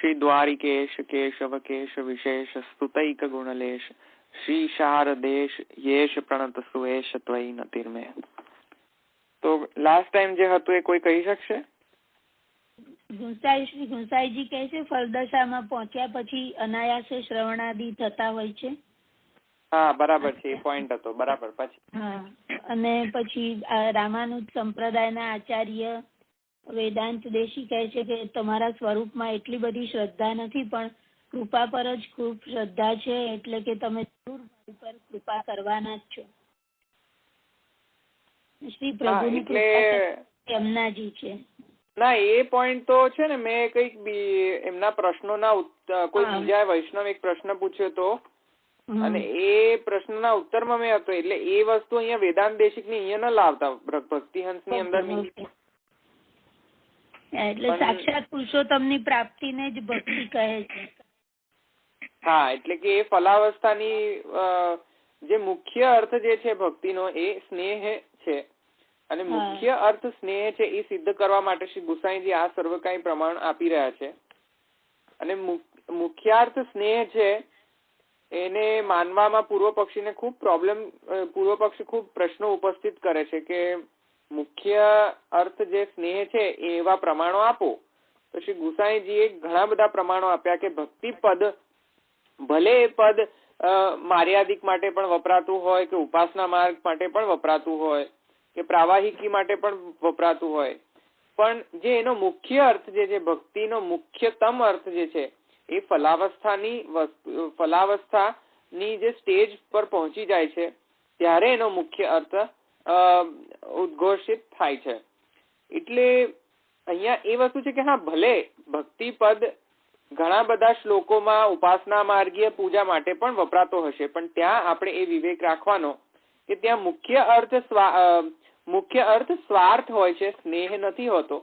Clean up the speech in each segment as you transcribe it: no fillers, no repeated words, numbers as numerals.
श्री द्वारिकेश केशव केश विशेष स्तुतैक गुणलेश श्री शारदेश येश प्रणत सुवेश त्वयि नतिर्मे। तो last time जे હતું એ કોઈ કહી શકશે? શ્રી ગુંસાઈજી કહે છે ફલદશામાં પહોંચ્યા પછી અનાયાસે શ્રવણાદિ થતા હોય છે. હા બરાબર છે, એ પોઈન્ટ હતો. બરાબર. પછી હા, અને પછી રામાનુજ સંપ્રદાયના આચાર્ય વેદાંત દેશી કહે છે કે તમારા સ્વરૂપમાં એટલી બધી શ્રદ્ધા નથી, પણ કૃપા પર જ ખૂબ શ્રદ્ધા છે, એટલે કે તમે જરૂર મારી પર કૃપા કરવાના જ છો. શ્રી પ્રભુની કૃપા એમનાજી છે. ના, એ પોઈન્ટ તો છે ને, મેં કઈક એમના પ્રશ્નોના કોઈ બીજા વૈષ્ણવ એક પ્રશ્ન પૂછ્યો હતો, અને એ પ્રશ્નના ઉત્તરમાં મેં હતો, એટલે એ વસ્તુ અહીંયા વેદાંત દેશિક ની અહીંયા ન લાવતા, ભક્તિહંસ ની અંદર. એટલે સાક્ષાત પુરુષોત્તમની પ્રાપ્તિને જ ભક્તિ કહે છે. હા, એટલે કે એ ફલાવસ્થાની જે મુખ્ય અર્થ જે છે ભક્તિનો એ સ્નેહ છે, અને મુખ્ય અર્થ સ્નેહ છે એ સિદ્ધ કરવા માટે શ્રી ગુસાઈજી આ સર્વકાય પ્રમાણ આપી રહ્યા છે. અને મુખ્યાર્થ સ્નેહ છે એને માનવામાં પૂર્વ પક્ષીને ખૂબ પૂર્વ પક્ષી ખૂબ પ્રશ્નો ઉપસ્થિત કરે છે કે મુખ્ય અર્થ જે સ્નેહ છે એવા પ્રમાણો આપો. તો શ્રી ગુસાઈજીએ ઘણા બધા પ્રમાણો આપ્યા કે ભક્તિ પદ ભલે એ પદ માર્યાદિક માટે પણ વપરાતું હોય, કે ઉપાસના માર્ગ માટે પણ વપરાતું હોય, કે પ્રાવાહિકી માટે પણ વપરાતું હોય, પણ જે એનો મુખ્ય અર્થ જે છે, ભક્તિનો મુખ્યતમ અર્થ જે છે એ ફલાવસ્થાની જે સ્ટેજ પર પહોંચી જાય છે ત્યારે એનો મુખ્ય અર્થ ઉદ્ઘોષિત થાય છે. એટલે અહીંયા એ વસ્તુ છે કે હા, ભલે ભક્તિ પદ ઘણા બધા શ્લોકોમાં ઉપાસના માર્ગીય પૂજા માટે પણ વપરાતો હશે, પણ ત્યાં આપણે એ વિવેક રાખવાનો કે ત્યાં મુખ્ય અર્થ સ્વાર્થ હોય છે, સ્નેહ નથી હોતો.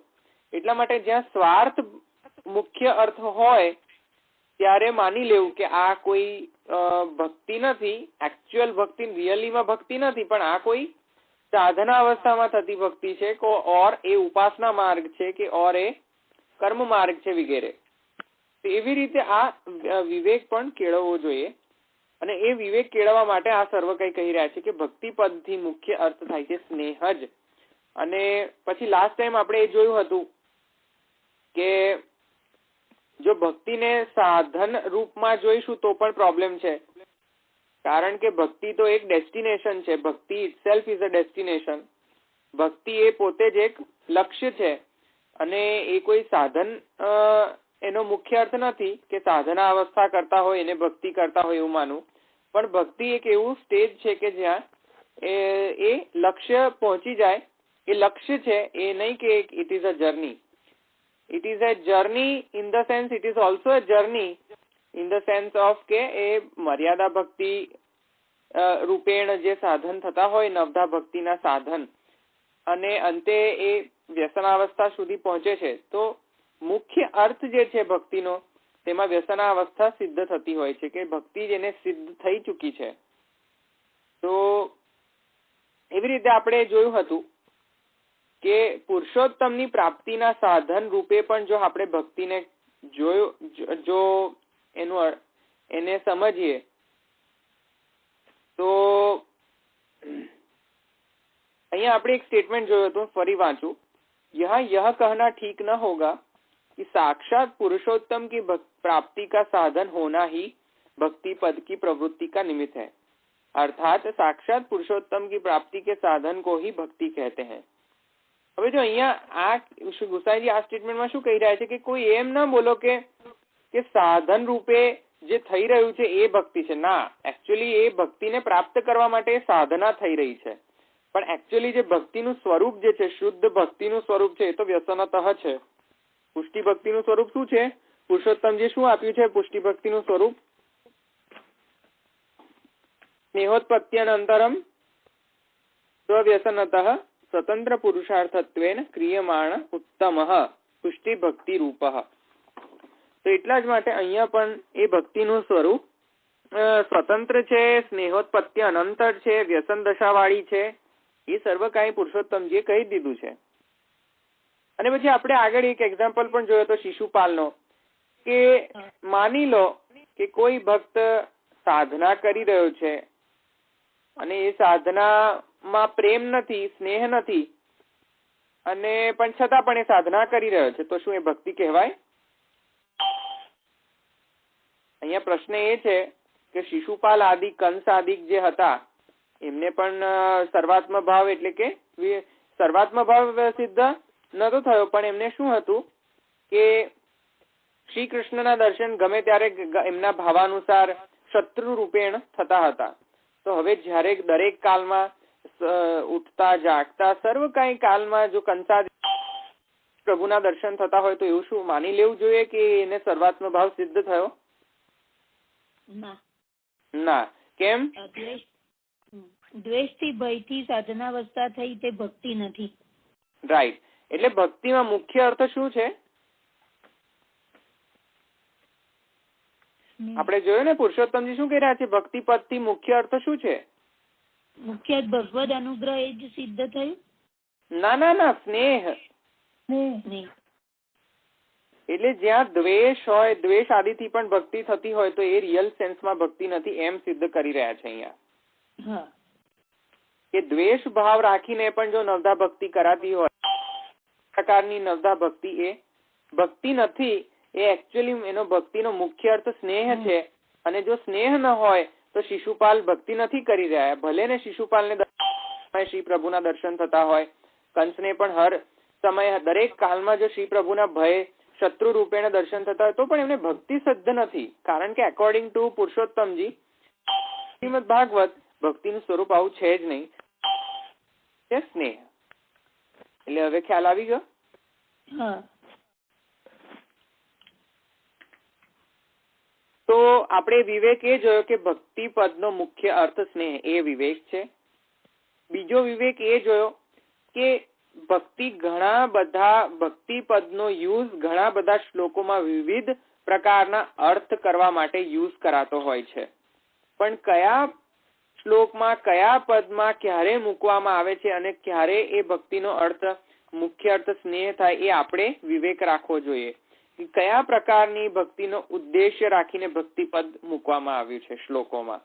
એટલા માટે જ્યાં સ્વાર્થ મુખ્ય અર્થ હોય ત્યારે માની લેવું કે આ કોઈ ભક્તિ નથી, એકચ્યુઅલ ભક્તિ રિયલીમાં ભક્તિ નથી, પણ આ કોઈ સાધના અવસ્થામાં થતી ભક્તિ છે, ઓર એ ઉપાસના માર્ગ છે, કે ઓર એ કર્મ માર્ગ છે વગેરે. તો એવી રીતે આ વિવેક પણ કેળવવો જોઈએ, અને એ વિવેક કેળવવા માટે આ સર્વ કઈ કહી રહ્યા છે કે ભક્તિ પદથી મુખ્ય અર્થ થાય છે સ્નેહ જ. અને પછી લાસ્ટ ટાઈમ આપણે એ જોયું હતું કે જો ભક્તિને સાધન રૂપમાં જોઈશું તો પણ પ્રોબ્લેમ છે, કારણ કે ભક્તિ તો એક ડેસ્ટિનેશન છે. ભક્તિ ઇટસેલ્ફ ઇઝ અ ડેસ્ટિનેશન. ભક્તિ એ પોતે જ એક લક્ષ્ય છે, અને એ કોઈ સાધન એનો મુખ્ય અર્થ નથી કે સાધના અવસ્થા કરતા હોય એને ભક્તિ કરતા હોય એવું માનું, પણ ભક્તિ એક એવું સ્ટેજ છે કે જ્યાં એ લક્ષ્ય પહોંચી જાય. એ લક્ષ્ય છે, એ નહીં કે it is a journey. It is a journey in the sense, it is also a journey in the sense of કે એ મર્યાદા ભક્તિ રૂપેણ જે સાધન થતા હોય, નવધા ભક્તિના સાધન, અને અંતે એ વ્યસનાવસ્થા સુધી પહોંચે છે. તો મુખ્ય અર્થ જે છે ભક્તિનો તેમાં વ્યસનાવસ્થા સિદ્ધ થતી હોય છે, કે ભક્તિ જેને સિદ્ધ થઈ ચૂકી છે. તો એવી રીતે આપણે જોયું હતું કે પુરુષોત્તમની પ્રાપ્તિના સાધન રૂપે પણ જો આપણે ભક્તિને જો એને સમજીએ તો અહીંયા આપણે એક સ્ટેટમેન્ટ જોયું હતું, ફરી વાંચું. यह कहना ठीक न होगा कि साक्षात पुरुषोत्तम की प्राप्ति का साधन होना ही भक्ति पद की प्रवृत्ति का निमित्त है, अर्थात साक्षात पुरुषोत्तम की प्राप्ति के साधन को ही भक्ति कहते हैं. હવે જો અહીંયા આ ગુસાઈજી આ સ્ટેટમેન્ટમાં શું કહી રહ્યા છે કે કોઈ એમ ના બોલો કે સાધન રૂપે જે થઈ રહ્યું છે એ ભક્તિ છે. ના, એકચ્યુઅલી એ ભક્તિને પ્રાપ્ત કરવા માટે સાધના થઈ રહી છે, પણ એકચ્યુઅલી જે ભક્તિનું સ્વરૂપ જે છે, શુદ્ધ ભક્તિનું સ્વરૂપ છે, એ તો વ્યસનતઃ છે. પુષ્ટિ ભક્તિનું સ્વરૂપ શું છે? પુરુષોત્તમજી શું આપ્યું છે પુષ્ટિ ભક્તિનું સ્વરૂપ? સ્નેહોત્પત્ત્યનંતરમ સ્વવ્યસનતઃ સ્વતંત્ર પુરુષાર્થત્વેન ક્રિયમાણ ઉત્તમ પુષ્ટિ ભક્તિ રૂપ. તો એટલા જ માટે અહીંયા પણ એ ભક્તિનું સ્વરૂપ સ્વતંત્ર છે, સ્નેહોત્પત્તિ અનંતર છે, વ્યસન દશાવાળી છે, એ સર્વકાય પુરુષોત્તમજીએ કહી દીધું છે. અને પછી આપણે આગળ એક એક્ઝામ્પલ પણ જોયો હતો શિશુપાલનો, કે માની લો કે કોઈ ભક્ત સાધના કરી રહ્યો છે અને એ સાધનામાં પ્રેમ નથી, સ્નેહ નથી, અને પણ છતાં પણ એ સાધના કરી રહ્યો છે, તો શું એ ભક્તિ કહેવાય? અહીંયા પ્રશ્ન એ છે કે શિશુપાલ આદિ, કંસ આદિ જે હતા એમને પણ સર્વાત્મ ભાવ એટલે કે સર્વાત્મ ભાવ સિદ્ધ નતો થયો, પણ એમને શું હતું કે શ્રી કૃષ્ણના દર્શન ગમે ત્યારે એમના ભાવાનુસાર શત્રુ રૂપેણ થતા હતા. તો હવે જયારે દરેક કાલમાં ઉઠતા જાગતા સર્વ કઈ કાલમાં જો કંસાદ પ્રભુના દર્શન થતા હોય તો એવું શું માની લેવું જોઈએ કે એને સર્વાત્મ ભાવ સિદ્ધ થયો? ના. કેમ? દ્વેષથી, ભયથી સાધનાવસ્થા થઈ તે ભક્તિ નથી. રાઈટ. એટલે ભક્તિમાં મુખ્ય અર્થ શું છે? આપણે જોયું ને પુરુષોત્તમજી શું કહી રહ્યા છે? ભક્તિ પદથી મુખ્ય અર્થ શું છે? મુખ્ય ભગવદ અનુગ્રહ એ જ સિદ્ધ થયું? ના, સ્નેહ. એટલે જ્યાં દ્વેષ હોય, દ્વેષ આદિથી પણ ભક્તિ થતી હોય તો એ રિયલ સેન્સમાં ભક્તિ નથી એમ સિદ્ધ કરી રહ્યા છે અહીંયા. કે દ્વેષ ભાવ રાખીને પણ જો નવધા ભક્તિ કરાતી હોય, પ્રકારની નવધા ભક્તિ એ ભક્તિ નથી. એ એકચ્યુઅલી એનો ભક્તિનો મુખ્ય અર્થ સ્નેહ છે. અને જો સ્નેહ ન હોય તો શિશુપાલ ભક્તિ નથી કરી રહ્યા. ભલે ને શિશુપાલને શ્રી પ્રભુના દર્શન થતા હોય, કંસને પણ હર સમય દરેક કાલમાં જો શ્રી પ્રભુના ભય શત્રુ રૂપેણ દર્શન થતા હોય તો પણ એમને ભક્તિ સિદ્ધ નથી. કારણ કે અકોર્ડિંગ ટુ પુરુષોત્તમજી શ્રીમદ ભાગવત ભક્તિનું સ્વરૂપ આવું છે જ નહીં, છે સ્નેહ. એટલે હવે ખ્યાલ આવી ગયો? તો આપણે વિવેક એ જોયો કે ભક્તિ પદનો મુખ્ય અર્થ સ્નેહ, એ વિવેક છે. બીજો વિવેક એ જોયો કે ભક્તિ પદનો યુઝ ઘણા બધા શ્લોકોમાં વિવિધ પ્રકારના અર્થ કરવા માટે યુઝ કરાતો હોય છે, પણ કયા શ્લોકમાં કયા પદમાં ક્યારે મૂકવામાં આવે છે અને ક્યારે એ ભક્તિનો અર્થ મુખ્ય અર્થ સ્નેહ થાય એ આપણે વિવેક રાખવો જોઈએ. કયા પ્રકારની ભક્તિનો ઉદ્દેશ્ય રાખીને ભક્તિપદ મૂકવામાં આવ્યું છે શ્લોકોમાં.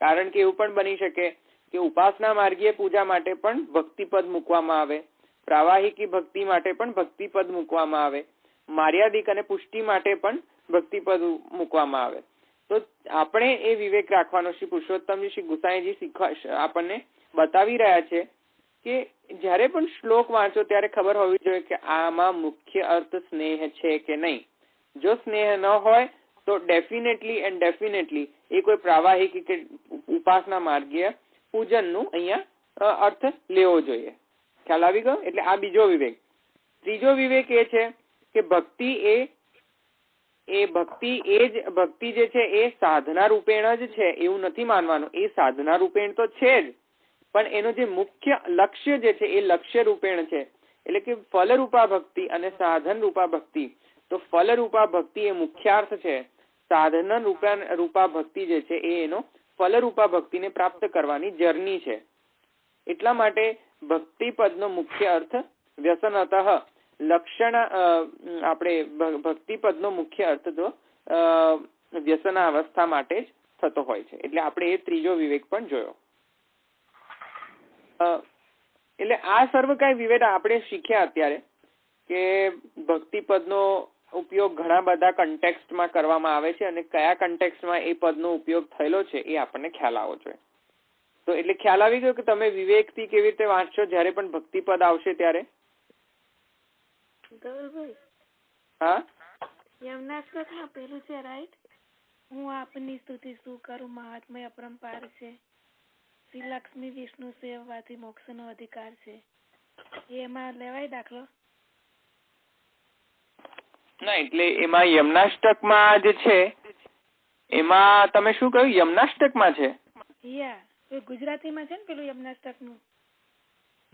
કારણ કે એવું પણ બની શકે કે ઉપાસના માર્ગીય પૂજા માટે પણ ભક્તિપદ મૂકવામાં આવે, પ્રાવાહિકી ભક્તિ માટે પણ ભક્તિપદ મૂકવામાં આવે, માર્યાદિક અને પુષ્ટિ માટે પણ ભક્તિપદ મૂકવામાં આવે. તો આપણે એ વિવેક રાખવાનો. શ્રી પુરુષોત્તમજી, શ્રી ગુસાઈજી આપણને બતાવી રહ્યા છે કે જયારે પણ શ્લોક વાંચો ત્યારે ખબર હોવી જોઈએ કે આમાં મુખ્ય અર્થ સ્નેહ છે કે નહીં. જો સ્નેહ ન હોય તો ડેફિનેટલી એ કોઈ પ્રાવાહિક કે ઉપાસના માર્ગીય પૂજનનું અહીંયા અર્થ લેવો જોઈએ. ખ્યાલ આવી ગયો? એટલે આ બીજો વિવેક. ત્રીજો વિવેક એ છે કે ભક્તિ જે છે એ સાધના રૂપેણ જ છે એવું નથી માનવાનું. એ સાધના રૂપેણ તો છે જ, પણ એનો જે મુખ્ય લક્ષ્ય જે છે એ લક્ષ્ય રૂપેણ છે. એટલે કે ફલરૂપા ભક્તિ અને સાધન રૂપા ભક્તિ. તો ફલરૂપા ભક્તિ એ મુખ્યાર્થ છે, સાધન રૂપા ભક્તિ જે છે એ એનો ફલરૂપા ભક્તિને પ્રાપ્ત કરવાની જર્ની છે. એટલા માટે ભક્તિ પદનો મુખ્ય અર્થ વ્યસનતઃ લક્ષણ, આપણે ભક્તિ પદનો મુખ્ય અર્થ તો વ્યસનાવસ્થા માટે જ થતો હોય છે. એટલે આપણે એ ત્રીજો વિવેક પણ જોયો. એટલે આ સર્વ કઈ વિવેક આપણે શીખ્યા અત્યારે કે ભક્તિપદનો ઉપયોગ ઘણા બધા કન્ટેક્સ્ટમાં કરવામાં આવે છે અને કયા કન્ટેક્સ્ટમાં એ પદનો ઉપયોગ થયેલો છે એ આપણને ખ્યાલ આવવો જોઈએ. તો એટલે ખ્યાલ આવી ગયો કે તમે વિવેકથી કેવી રીતે વાંચશો જયારે પણ ભક્તિપદ આવશે ત્યારે? હા, યમનાષ્ટકમાં પેલું છે રાઈટ, હું આપની સ્તુતિ શું કરું, મહાત્મય અપરંપાર છે, શ્રી લક્ષ્મી વિષ્ણુ સેવવાથી મોક્ષનો અધિકાર છે, એમાં લેવાય દાખલો? ના, એટલે એમાં યમનાષ્ટકમાં જે છે એમાં તમે શું કહ્યું? યમનાષ્ટકમાં છે? ગુજરાતીમાં છે ને પેલું યમનાષ્ટકનું?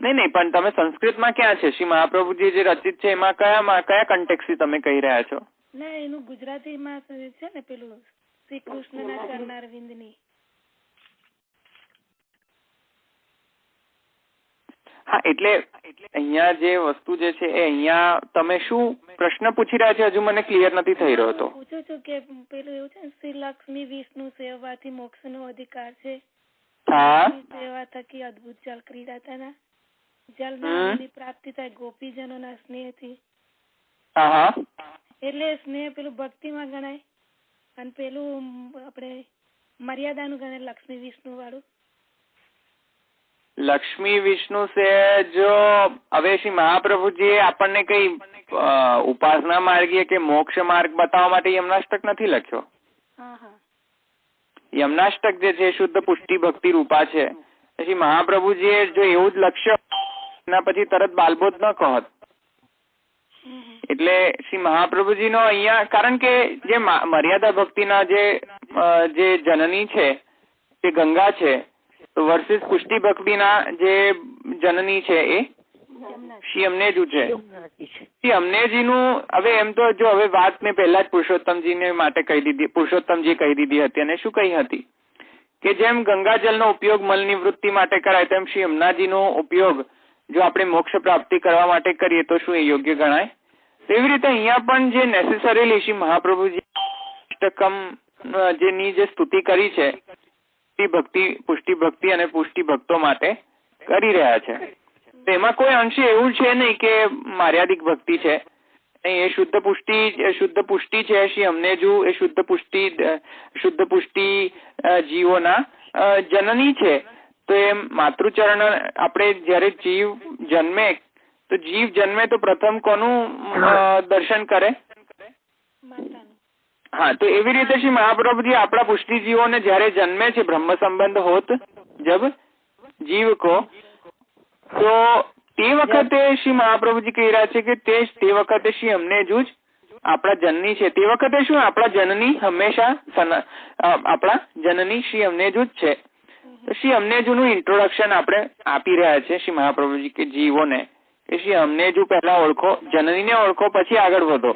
નહીં, પણ તમે સંસ્કૃતમાં ક્યાં છે? શ્રી મહાપ્રભુજી જે રચિત છે એમાં કયા કન્ટેક્સ્ટથી તમે કહી રહ્યા છો? ના, એનું ગુજરાતીમાં છે ને પેલું શ્રી કૃષ્ણના ચરણારવિંદની. હા, એટલે અહીંયા જે વસ્તુ જે છે એ અહીંયા તમે શું પ્રશ્ન પૂછી રહ્યા છે હજુ મને ક્લિયર નથી થઈ રહ્યો. તો પૂછું છું કે પેલું એવું છે ને, શ્રી લક્ષ્મી વિષ્ણુ સેવાથી મોક્ષનો અધિકાર છે. હા, સેવા થકી અદ્ભુત જલ ક્રીડા તેના જલની પ્રાપ્તિ થાય ગોપીજનોના સ્નેહથી. હા, એટલે સ્નેહ પેલું ભક્તિમાં ગણાય અને પેલું આપણે મર્યાદાનું ગણાય લક્ષ્મી વિષ્ણુ વાળું. લક્ષ્મી વિષ્ણુ છે જો હવે શ્રી મહાપ્રભુજી આપણને કઈ ઉપાસના માર્ગીય કે મોક્ષ માર્ગ બતાવવા માટે યમનાષ્ટક નથી લખ્યો. યમનાષ્ટક જે છે શુદ્ધ પુષ્ટિ ભક્તિ રૂપા છે. પછી મહાપ્રભુજીએ જો એવું જ લક્ષ્ય એના પછી તરત બાલબોધ ન કહત. એટલે શ્રી મહાપ્રભુજીનો અહીંયા કારણ કે જે મર્યાદા ભક્તિના જે જનની છે તે ગંગા છે, તો વર્સિસ પુષ્ટિ ભક્તિના જે જનની છે એ શ્રી અમનેજુ છે. શ્રી અમનેજીનું હવે એમ તો જો હવે વાત મેં પહેલા જ પુરુષોત્તમજીને માટે કહી દીધી, પુરુષોત્તમજી કહી દીધી હતી અને શું કહી હતી કે જેમ ગંગાજળનો ઉપયોગ મલ નિવૃત્તિ માટે કરાય તેમ શ્રી યમુનાજીનો ઉપયોગ જો આપણે મોક્ષ પ્રાપ્તિ કરવા માટે કરીએ તો શું એ યોગ્ય ગણાય. તેવી રીતે અહીંયા પણ જે નેસેસરીલી શ્રી મહાપ્રભુજી અષ્ટકમ જેની જે સ્તુતિ કરી છે ભક્તિ પુષ્ટિ ભક્તિ અને પુષ્ટિ ભક્તો માટે કરી રહ્યા છે. એમાં કોઈ અંશે એવું છે નહીં કે મર્યાદિક ભક્તિ છે. એ શુદ્ધ પુષ્ટિ છે. શ્રી અમનેજુ એ શુદ્ધ પુષ્ટિ જીવોના જનની છે. તો એ માતૃચરણ આપણે જયારે જીવ જન્મે તો તો પ્રથમ કોનું દર્શન કરે? હા, તો એવી રીતે શ્રી મહાપ્રભુજી આપણા પુષ્ટિજીવોને જયારે જન્મે છે બ્રહ્મ સંબંધ હોત જબ જીવ કો, તો તે વખતે શ્રી મહાપ્રભુજી કહી રહ્યા છે કે તે વખતે શ્રી અમનેજુ જ આપણા જનની છે. તે વખતે શું આપણા જનની હંમેશા આપણા જનની શ્રી અમનેજુ જ છે. તો શ્રી અમનેજુનું ઇન્ટ્રોડક્શન આપણે આપી રહ્યા છે શ્રી મહાપ્રભુજી કે જીવોને કે શ્રી અમનેજુ પહેલા ઓળખો, જનનીને ઓળખો, પછી આગળ વધો.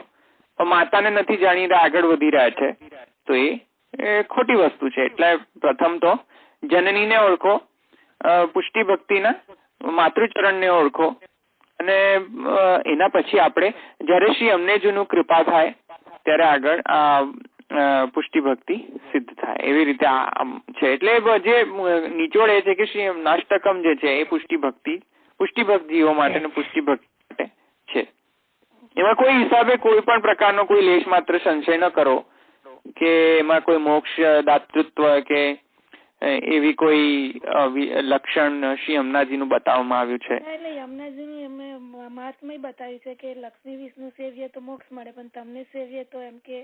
માતાને નથી જાણી આગળ વધી રહ્યા છે તો એ ખોટી વસ્તુ છે. એટલે પ્રથમ તો જનનીને ઓળખો, પુષ્ટિ ભક્તિના માતૃચરણને ઓળખો અને એના પછી આપણે જયારે શ્રી અમનેજુનું કૃપા થાય ત્યારે આગળ પુષ્ટિ ભક્તિ સિદ્ધ થાય. એવી રીતે આ છે. એટલે જે નિચોડ એ છે કે શ્રી યમનાષ્ટકમ જે છે એ પુષ્ટિ ભક્ત જીવો માટે અને પુષ્ટિ ભક્તિ માટે છે. એમાં કોઈ હિસાબે કોઈ પણ પ્રકારનો કોઈ લેશ માત્ર સંશય ન કરો કે એમાં કોઈ મોક્ષ દાતૃત્વ કે એવી કોઈ લક્ષણ શ્રી યમુનાજીનું બતાવવામાં આવ્યું છે. એટલે યમુનાજીનું એમને મહાત્મય બતાવ્યું છે કે લક્ષ્મી વિષ્ણુ સેવીએ તો મોક્ષ મળે, પણ તમને સેવીએ તો એમ કે.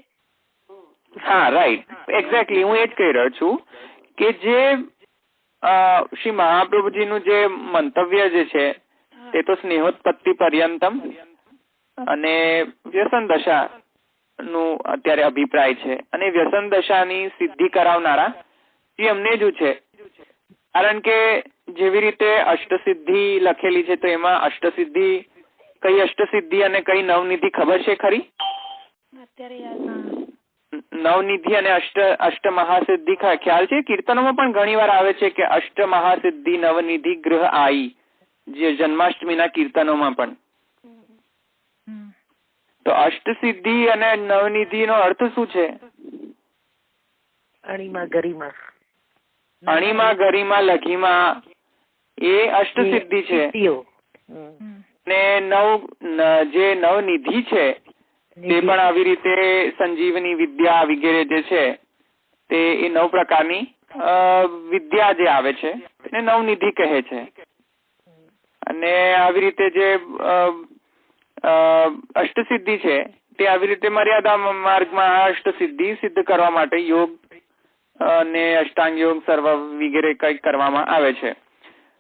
હા, રાઈટ, એક્ઝેક્ટલી. હું એ જ કહી રહ્યો છું કે જે શ્રી મહાપ્રભુજીનું જે મંતવ્ય જે છે તે તો સ્નેહોત્પત્તિ પર્યંતમ અને વ્યસન દશા નું અત્યારે અભિપ્રાય છે. અને વ્યસન દશાની સિદ્ધિ કરાવનારા શ્રી અમનેજુ છે. કારણ કે જેવી રીતે અષ્ટસિદ્ધિ લખેલી છે તો એમાં અષ્ટસિદ્ધિ કઈ અષ્ટસિદ્ધિ અને કઈ નવનિધિ ખબર છે ખરી? નવનિધિ અને અષ્ટ મહાસિદ્ધિ ખ્યાલ છે? કીર્તનોમાં પણ ઘણી વાર આવે છે કે અષ્ટ મહાસિદ્ધિ નવનિધિ ગ્રહ આઈ, જે જન્માષ્ટમીના કીર્તનોમાં પણ. તો અષ્ટસિદ્ધિ અને નવનિધિ નો અર્થ શું છે? અણીમાં ગરિમા, લઘીમાં એ અષ્ટસિદ્ધિ છે. ને જે નવનિધિ છે તે પણ આવી રીતે સંજીવની વિદ્યા વગેરે જે છે તે એ 9 પ્રકારની વિદ્યા જે આવે છે એને નવનિધિ કહે છે. અને આવી રીતે જે અષ્ટસિદ્ધિ છે તે આવી રીતે મર્યાદા માર્ગમાં અષ્ટસિદ્ધિ સિદ્ધ કરવા માટે યોગ અને અષ્ટાંગ યોગ સર્વ વગેરે કઈક કરવામાં આવે છે.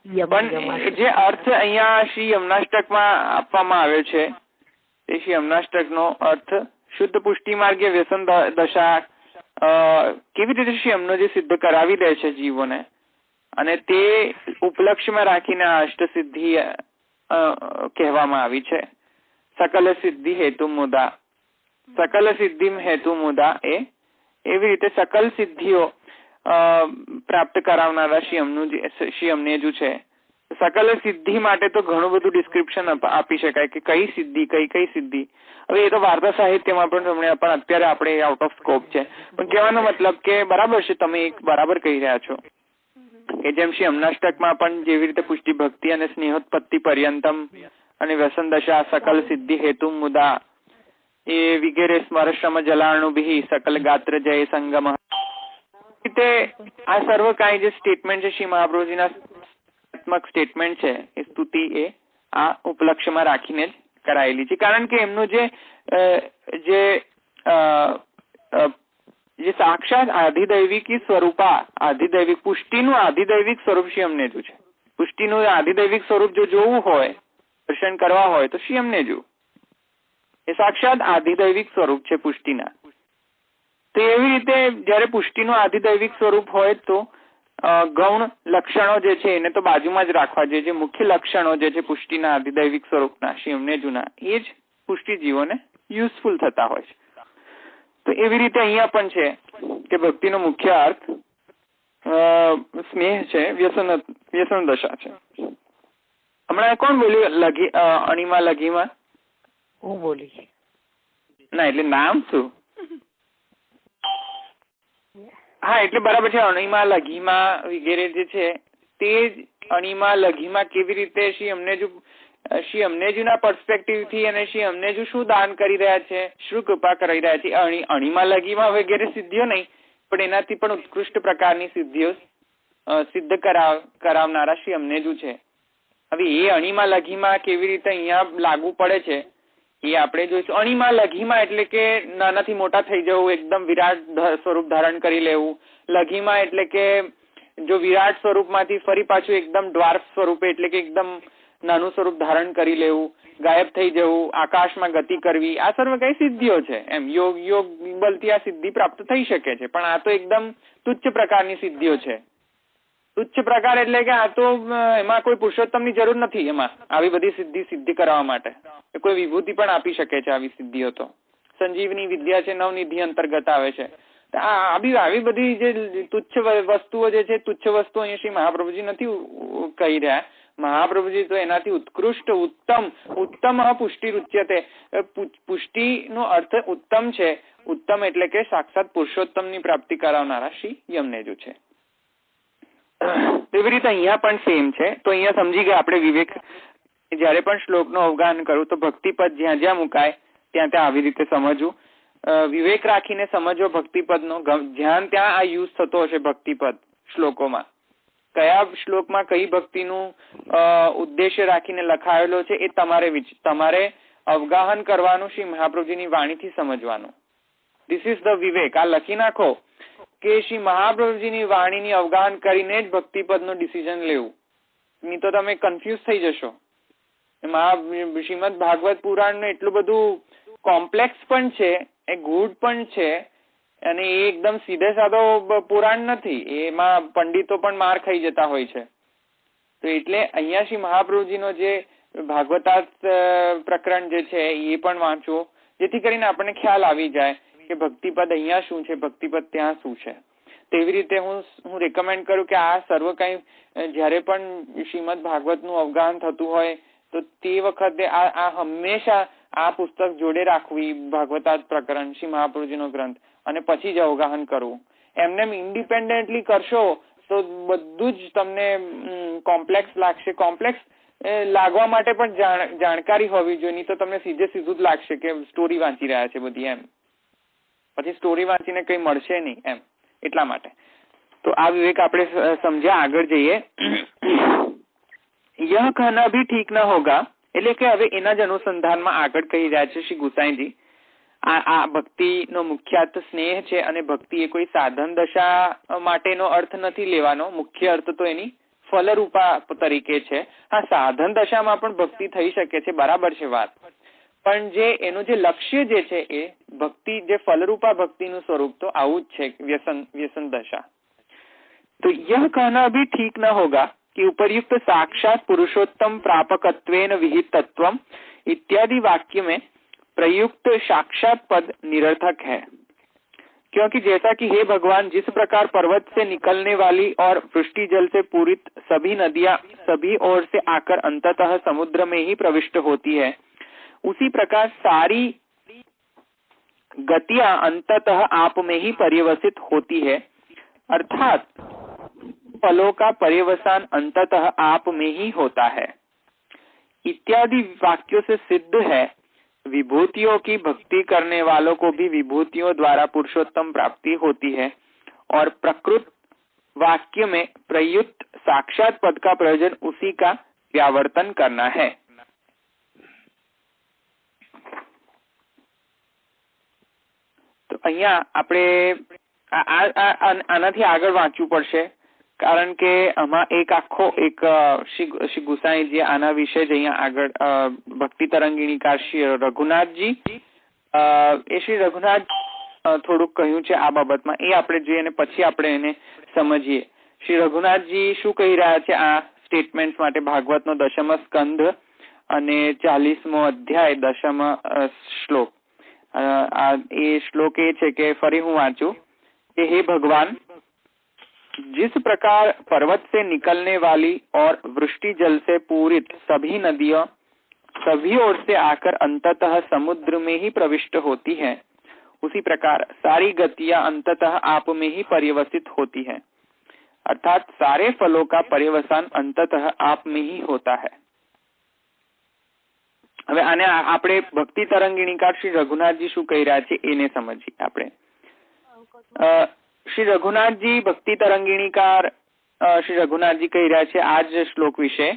પણ જે અર્થ અહીંયા શ્રી યમુનાષ્ટકમાં આપવામાં આવ્યો છે તે શ્રી યમુનાષ્ટકનો અર્થ શુદ્ધ પુષ્ટિ માર્ગે વ્યસન દશા કેવી રીતે શ્રી યમુનાજી સિદ્ધ કરાવી દે છે જીવોને, અને તે ઉપલક્ષ્યમાં રાખીને અષ્ટસિદ્ધિ કહેવામાં આવી છે. સકલ સિદ્ધિ હેતુ મુદા, સકલ સિદ્ધિ હેતુ મુદા એવી રીતે સકલ સિદ્ધિઓ પ્રાપ્ત કરાવનારા શ્રી અમનેજુ છે સકલ સિદ્ધિ માટે તો ઘણું બધું ડિસ્ક્રિપ્શન આપી શકાય કે કઈ સિદ્ધિ કઈ સિદ્ધિ. હવે એ તો વાર્તા સાહિત્યમાં પણ અત્યારે આપણે આઉટ ઓફ સ્કોપ છે. પણ કહેવાનો મતલબ કે બરાબર છે, તમે એક બરાબર કહી રહ્યા છો કે જેમ શ્રી અમનાષ્ટકમાં પણ જેવી રીતે પુષ્ટિ ભક્તિ અને સ્નેહોત્પત્તિ પર્યંતમ અને વ્યસન દશા સકલ સિદ્ધિ હેતુ મુદા એ વિગેરે સ્મરશ્રમ જલાણુભિ સકલ ગાત્ર જય સંગમ, રીતે આ સર્વ કાંઈ જે સ્ટેટમેન્ટ છે શ્રી મહાપ્રભુજીના સ્ટેટમેન્ટ છે એ સ્તુતિ એ આ ઉપલક્ષ્યમાં રાખીને જ કરાયેલી છે. કારણ કે એમનું જે સાક્ષાત આધિદૈવિકી સ્વરૂપા આધિદૈવિક પુષ્ટિનું આધિદૈવિક સ્વરૂપ શ્રી અમનેજુ છે. પુષ્ટિનું આધિદૈવિક સ્વરૂપ જો જોવું હોય, દર્શન કરવા હોય તો શ્રી અમનેજુ એ સાક્ષાત આધિદૈવિક સ્વરૂપ છે પુષ્ટિના. તો એવી રીતે જયારે પુષ્ટિનું આધિદૈવિક સ્વરૂપ હોય તો ગૌણ લક્ષણો જે છે એને તો બાજુમાં જ રાખવા જોઈએ. જે મુખ્ય લક્ષણો જે છે પુષ્ટિના આધિદૈવિક સ્વરૂપના શ્રી અમનેજુના એ જ પુષ્ટિ જીવોને યુઝફુલ થતા હોય છે. તો એવી રીતે અહીંયા પણ છે કે ભક્તિનો મુખ્ય અર્થ સ્નેહ છે, વ્યસન દશા છે. હમણાં કોણ બોલ્યું અણીમાં લઘીમાં? હું બોલી ના, એટલે નામ શું? હા, એટલે બરાબર છે. અણીમાં લઘીમાં વગેરે જે છે તે જ અણીમાં લઘીમાં કેવી રીતે શ્રી અમનેજુના પર્સપેક્ટિવ થી અને શ્રી અમનેજુ શું દાન કરી રહ્યા છે, શું કૃપા કરી રહ્યા છે. અણીમાં લઘીમાં વગેરે સિદ્ધિઓ નહીં, પણ એનાથી પણ ઉત્કૃષ્ટ પ્રકારની સિદ્ધિઓ સિદ્ધ કરાવનારા શ્રી અમનેજુ છે. હવે એ અણીમાં લઘીમાં કેવી રીતે અહીંયા લાગુ પડે છે એ આપણે જોઈશું. અણીમાં લઘીમાં એટલે કે નાનાથી મોટા થઈ જવું, એકદમ વિરાટ સ્વરૂપ ધારણ કરી લેવું. લઘીમાં એટલે કે જો વિરાટ સ્વરૂપમાંથી ફરી પાછું એકદમ ડ્વાર્ફ સ્વરૂપે એટલે કે એકદમ નાનું સ્વરૂપ ધારણ કરી લેવું, ગાયબ થઈ જવું, આકાશમાં ગતિ કરવી. આ સર્વ કઈ સિદ્ધિઓ છે. એમ યોગ બલથી આ સિદ્ધિ પ્રાપ્ત થઈ શકે છે, પણ આ તો એકદમ તુચ્છ પ્રકારની સિદ્ધિઓ છે. તુચ્છ પ્રકાર એટલે કે આ તો એમાં કોઈ પુરુષોત્તમની જરૂર નથી. એમાં આવી બધી સિદ્ધિ કરવા માટે કોઈ વિભૂતિ પણ આપી શકે છે. આવી સિદ્ધિઓ તો સંજીવની વિદ્યા છે, નવનિધિ અંતર્ગત આવે છે. આવી બધી જે તુચ્છ વસ્તુઓ જે છે, તુચ્છ વસ્તુઓ અહીંયા શ્રી મહાપ્રભુજી નથી કહી રહ્યા. મહાપ્રભુજી તો એનાથી ઉત્કૃષ્ટ ઉત્તમ પુષ્ટિ ઉચ્યતે. પુષ્ટિનો અર્થ ઉત્તમ છે. ઉત્તમ એટલે કે સાક્ષાત પુરુષોત્તમની પ્રાપ્તિ કરાવનારા શ્રી યમનેજુ છે. એવી રીતે અહીંયા પણ સેમ છે. તો અહીંયા સમજી ગયા આપણે વિવેક. જયારે પણ શ્લોકનું અવગાહન કરું તો ભક્તિપદ જ્યાં જ્યાં મુકાય ત્યાં ત્યાં આવી રીતે સમજવું, વિવેક રાખીને સમજવો ભક્તિપદનો. જ્યાં ત્યાં આ યુઝ થતો હશે ભક્તિપદ શ્લોકોમાં, કયા શ્લોકમાં કઈ ભક્તિનું ઉદ્દેશ્ય રાખીને લખાયેલો છે એ તમારે અવગાહન કરવાનું, શ્રી મહાપ્રભુજીની વાણીથી સમજવાનું. ધીસ ઇઝ ધ વિવેક. આ લખી નાખો કે શ્રી મહાપ્રભુજીની વાણીની અવગાહન કરીને જ ભક્તિપદનું ડિસિઝન લેવું. નહીં તો તમે કન્ફ્યુઝ થઈ જશો. શ્રીમદ ભાગવત પુરાણ એટલું બધું કોમ્પ્લેક્સ પણ છે, એ ગૂઢ પણ છે, અને એ એકદમ સીધે સાધો પુરાણ નથી. એમાં પંડિતો પણ માર ખાઈ જતા હોય છે. તો એટલે અહીંયા શ્રી મહાપ્રભુજીનો જે ભાગવતાર્થ પ્રકરણ જે છે એ પણ વાંચવો, જેથી કરીને આપણને ખ્યાલ આવી જાય કે ભક્તિપદ અહીંયા શું છે, ભક્તિપદ ત્યાં શું છે. તેવી રીતે હું રેકમેન્ડ કરું કે આ સર્વ કઈ જયારે પણ શ્રીમદ ભાગવતનું અવગાહન થતું હોય તો તે વખતે આ હંમેશા આ પુસ્તક જોડે રાખવી, ભાગવતાર્થ પ્રકરણ, શ્રી મહાપ્રભુજીનો ગ્રંથ, અને પછી જ અવગાહન કરવું. એમને ઇન્ડિપેન્ડન્ટલી કરશો તો બધું જ તમને કોમ્પ્લેક્સ લાગશે. કોમ્પ્લેક્સ લાગવા માટે પણ જાણકારી હોવી જોઈએ, નહીં તો તમને સીધું જ લાગશે કે સ્ટોરી વાંચી રહ્યા છે બધી. એમ પછી સ્ટોરી વાંચીને કઈ મળશે નહીં. એમ એટલા માટે તો આ વિવેક આપણે સમજ્યા. આગળ જઈએ. યહ कहना भी ठीक न होगा એટલે કે હવે એના જ અનુસંધાનમાં આગળ કહી રહ્યા છે શ્રી ગુસાઈજી. આ ભક્તિનો મુખ્યાર્થ સ્નેહ છે, અને ભક્તિ એ કોઈ સાધન દશા માટેનો અર્થ નથી લેવાનો. મુખ્ય અર્થ તો એની ફલરૂપા તરીકે છે. હા, સાધન દશામાં પણ ભક્તિ થઈ શકે છે, બરાબર છે વાત, પણ જે એનું જે લક્ષ્ય જે છે એ ભક્તિ, જે ફલરૂપા ભક્તિનું સ્વરૂપ તો આવું જ છે, વ્યસન દશા. તો યહ कहना भी ठीक न होगा कि उपर्युक्त साक्षात पुरुषोत्तम प्रापकत्वेन विहितत्वम इत्यादि वाक्य में प्रयुक्त साक्षात पद निरर्थक है. क्योंकि जैसा कि हे भगवान, जिस प्रकार पर्वत से निकलने वाली और वृष्टि जल से पूरित सभी नदियां सभी ओर से आकर अंततः समुद्र में ही प्रविष्ट होती है, उसी प्रकार सारी गतियां अंततः आप में ही पर्यवसित होती है, अर्थात फलों का पर्यवसान अंततः आप में ही होता है। इत्यादि वाक्यों से सिद्ध है विभूतियों की भक्ति करने वालों को भी विभूतियों द्वारा पुरुषोत्तम प्राप्ति होती है, और प्रकृत वाक्य में प्रयुक्त साक्षात पद का प्रयोजन उसी का व्यावर्तन करना है। तो अहिया આપણે આનાથી આગળ વાંચવું પડશે, કારણ કે આમાં એક આખો એક શ્રી ગુસાઈજી આના વિશે જ અહીંયા આગળ ભક્તિ તરંગીણીકાર શ્રી રઘુનાથજી એ શ્રી રઘુનાથ થોડુંક કહ્યું છે આ બાબતમાં, એ આપણે જોઈએ અને પછી આપણે એને સમજીએ. શ્રી રઘુનાથજી શું કહી રહ્યા છે આ સ્ટેટમેન્ટ માટે? ભાગવતનો 10મ સ્કંધ અને 40મો અધ્યાય 10મ શ્લોક. એ શ્લોક એ છે કે, ફરી હું વાંચું कि हे भगवान, जिस प्रकार पर्वत से निकलने वाली और वृष्टि जल से पूरित सभी नदियां सभी ओर से आकर अंततः समुद्र में ही प्रविष्ट होती है, उसी प्रकार सारी गतियां अंततः आप में ही पर्यवसित होती है, अर्थात सारे फलों का पर्यवसान अंततः आप में ही होता है. હવે આને આપણે ભક્તિ તરંગીણીકાર શ્રી રઘુનાથજી શું કહી રહ્યા છે એને સમજીએ આપણે. શ્રી રઘુનાથજી ભક્તિ તરંગીણીકાર શ્રી રઘુનાથજી કહી રહ્યા છે આ જ શ્લોક વિશે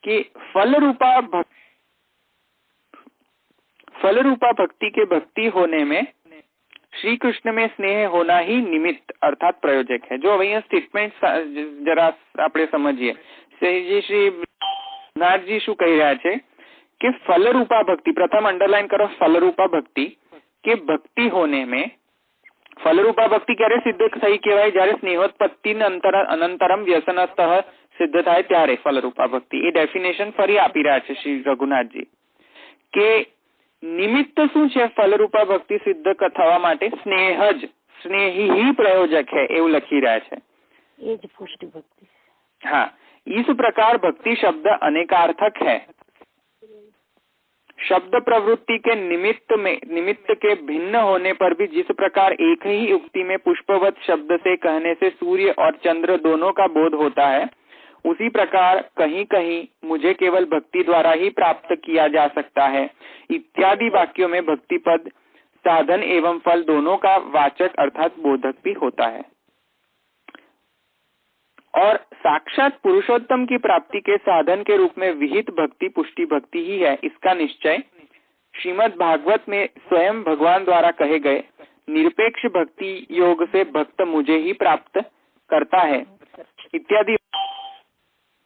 कि फलरूपा भक्ति के भक्ति होने में श्री कृष्ण में स्नेह होना ही निमित्त अर्थात प्रयोजक है. जो अब स्टेटमेंट जरा આપણે સમજીએ. શ્રી નાથજી શું કહી રહ્યા છે कि फलरूपा भक्ति, प्रथम अंडरलाइन करो, फलरूपा भक्ति के भक्ति होने में, फलरूपा भक्ति क्यारे सिद्ध થઈ કહેવાય? જ્યારે સ્નેહોત્પત્તિ અનંતરમ વ્યસનસ્થ સિદ્ધ થાય ત્યારે ફલરૂપા ભક્તિ. એ ડેફિનેશન ફરી આપી રહ્યા છે શ્રી રઘુનાથજી કે નિમિત્ત શું છે ફલરૂપા ભક્તિ સિદ્ધ થવા માટે? સ્નેહ જ, સ્નેહી ही प्रयोजक है એવું લખી રહ્યા છે. ये જ પુષ્ટિ भक्ति. हाँ, इस प्रकार भक्ति शब्द अनेकार्थक है. शब्द प्रवृत्ति के निमित्त के भिन्न होने पर भी जिस प्रकार एक ही उक्ति में पुष्पवत शब्द से कहने से सूर्य और चंद्र दोनों का बोध होता है, उसी प्रकार कहीं कहीं मुझे केवल भक्ति द्वारा ही प्राप्त किया जा सकता है इत्यादि वाक्यों में भक्ति पद साधन एवं फल दोनों का वाचक अर्थात बोधक भी होता है. और साक्षात पुरुषोत्तम की प्राप्ति के साधन के रूप में विहित भक्ति पुष्टि भक्ति ही है, इसका निश्चय श्रीमद् भागवत में स्वयं भगवान द्वारा कहे गए निरपेक्ष भक्ति योग से भक्त मुझे ही प्राप्त करता है इत्यादि.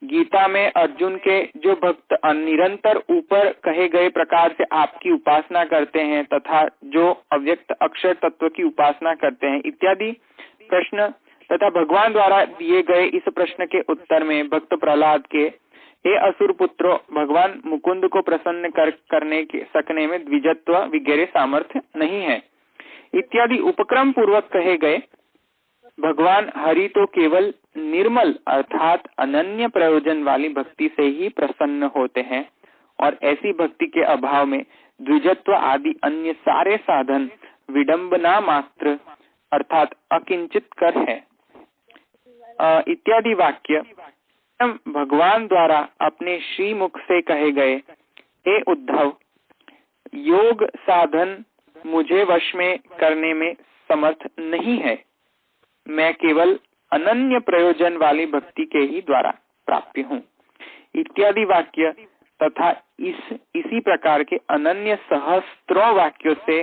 गीता में अर्जुन के जो भक्त निरंतर ऊपर कहे गए प्रकार से आपकी उपासना करते हैं तथा जो अव्यक्त अक्षर तत्व की उपासना करते हैं इत्यादि प्रश्न तथा भगवान द्वारा दिए गए इस प्रश्न के उत्तर में भक्त प्रहलाद के हे असुर पुत्रों, भगवान मुकुंद को प्रसन्न करने के सकने में द्विजत्व वगैरह सामर्थ्य नहीं है इत्यादि उपक्रम पूर्वक कहे गए भगवान हरि तो केवल निर्मल अर्थात अनन्य प्रयोजन वाली भक्ति से ही प्रसन्न होते हैं और ऐसी भक्ति के अभाव में द्विजत्व आदि अन्य सारे साधन विडंबना मात्र अर्थात अकिंचित कर है इत्यादि वाक्य भगवान द्वारा अपने श्रीमुख से कहे गए. हे उद्धव, योग साधन मुझे वश में करने में समर्थ नहीं है, मैं केवल अनन्य प्रयोजन वाली भक्ति के ही द्वारा प्राप्ति हूँ इत्यादि वाक्य तथा इसी प्रकार के अनन्य सहस्त्रों वाक्यों से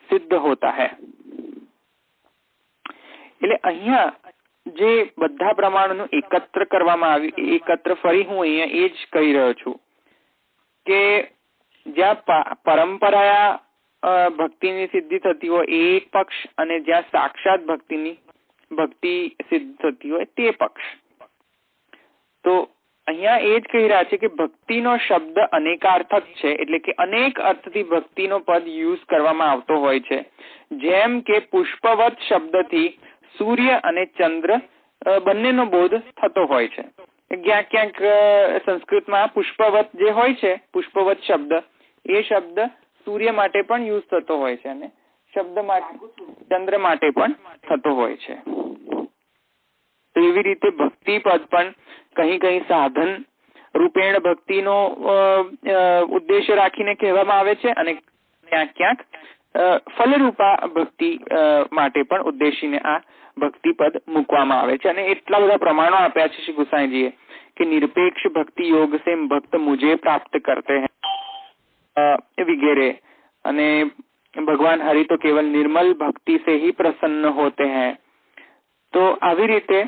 सिद्ध होता है. એટલે અહીંયા જે બધા પ્રમાણનું એકત્ર કરવામાં આવ્યું, એકત્ર ફરી હું અહીંયા એ જ કહી રહ્યો છું કે જ્યાં પરંપરા ભક્તિની સિદ્ધિ થતી હોય એ એક પક્ષ અને જ્યાં સાક્ષાત ભક્તિ સિદ્ધ થતી હોય તે પક્ષ. તો અહીંયા એ જ કહી રહ્યા છે કે ભક્તિનો શબ્દ અનેકાર્થક છે, એટલે કે અનેક અર્થથી ભક્તિનો પદ યુઝ કરવામાં આવતો હોય છે. જેમ કે પુષ્પવત શબ્દથી સૂર્ય અને ચંદ્ર બંનેનો બોધ થતો હોય છે. ક્યાંક ક્યાંક સંસ્કૃતમાં પુષ્પવત જે હોય છે, પુષ્પવત શબ્દ, એ શબ્દ સૂર્ય માટે પણ યુઝ થતો હોય છે અને શબ્દ માટે ચંદ્ર માટે પણ થતો હોય છે. તો એવી રીતે ભક્તિ પદ પણ કहीं કहीं સાધન રૂપેણ ભક્તિનો ઉદ્દેશ્ય રાખીને કહેવામાં આવે છે અને ક્યાંક ક્યાંક ફલરૂપા ભક્તિ માટે પણ ઉદ્દેશીને આ ભક્તિ પદ મૂકવામાં આવે છે. અને એટલા બધા પ્રમાણો આપ્યા છે શ્રી ગુસાઈજીએ કે નિરપેક્ષ ભક્તિ યોગ સે ભક્ત મુझे પ્રાપ્ત કરતે हैं વગેરે, અને ભગવાન હરિ તો કેવલ નિર્મલ ભક્તિ સે ही પ્રસન્ન હોતે हैं. તો આવી રીતે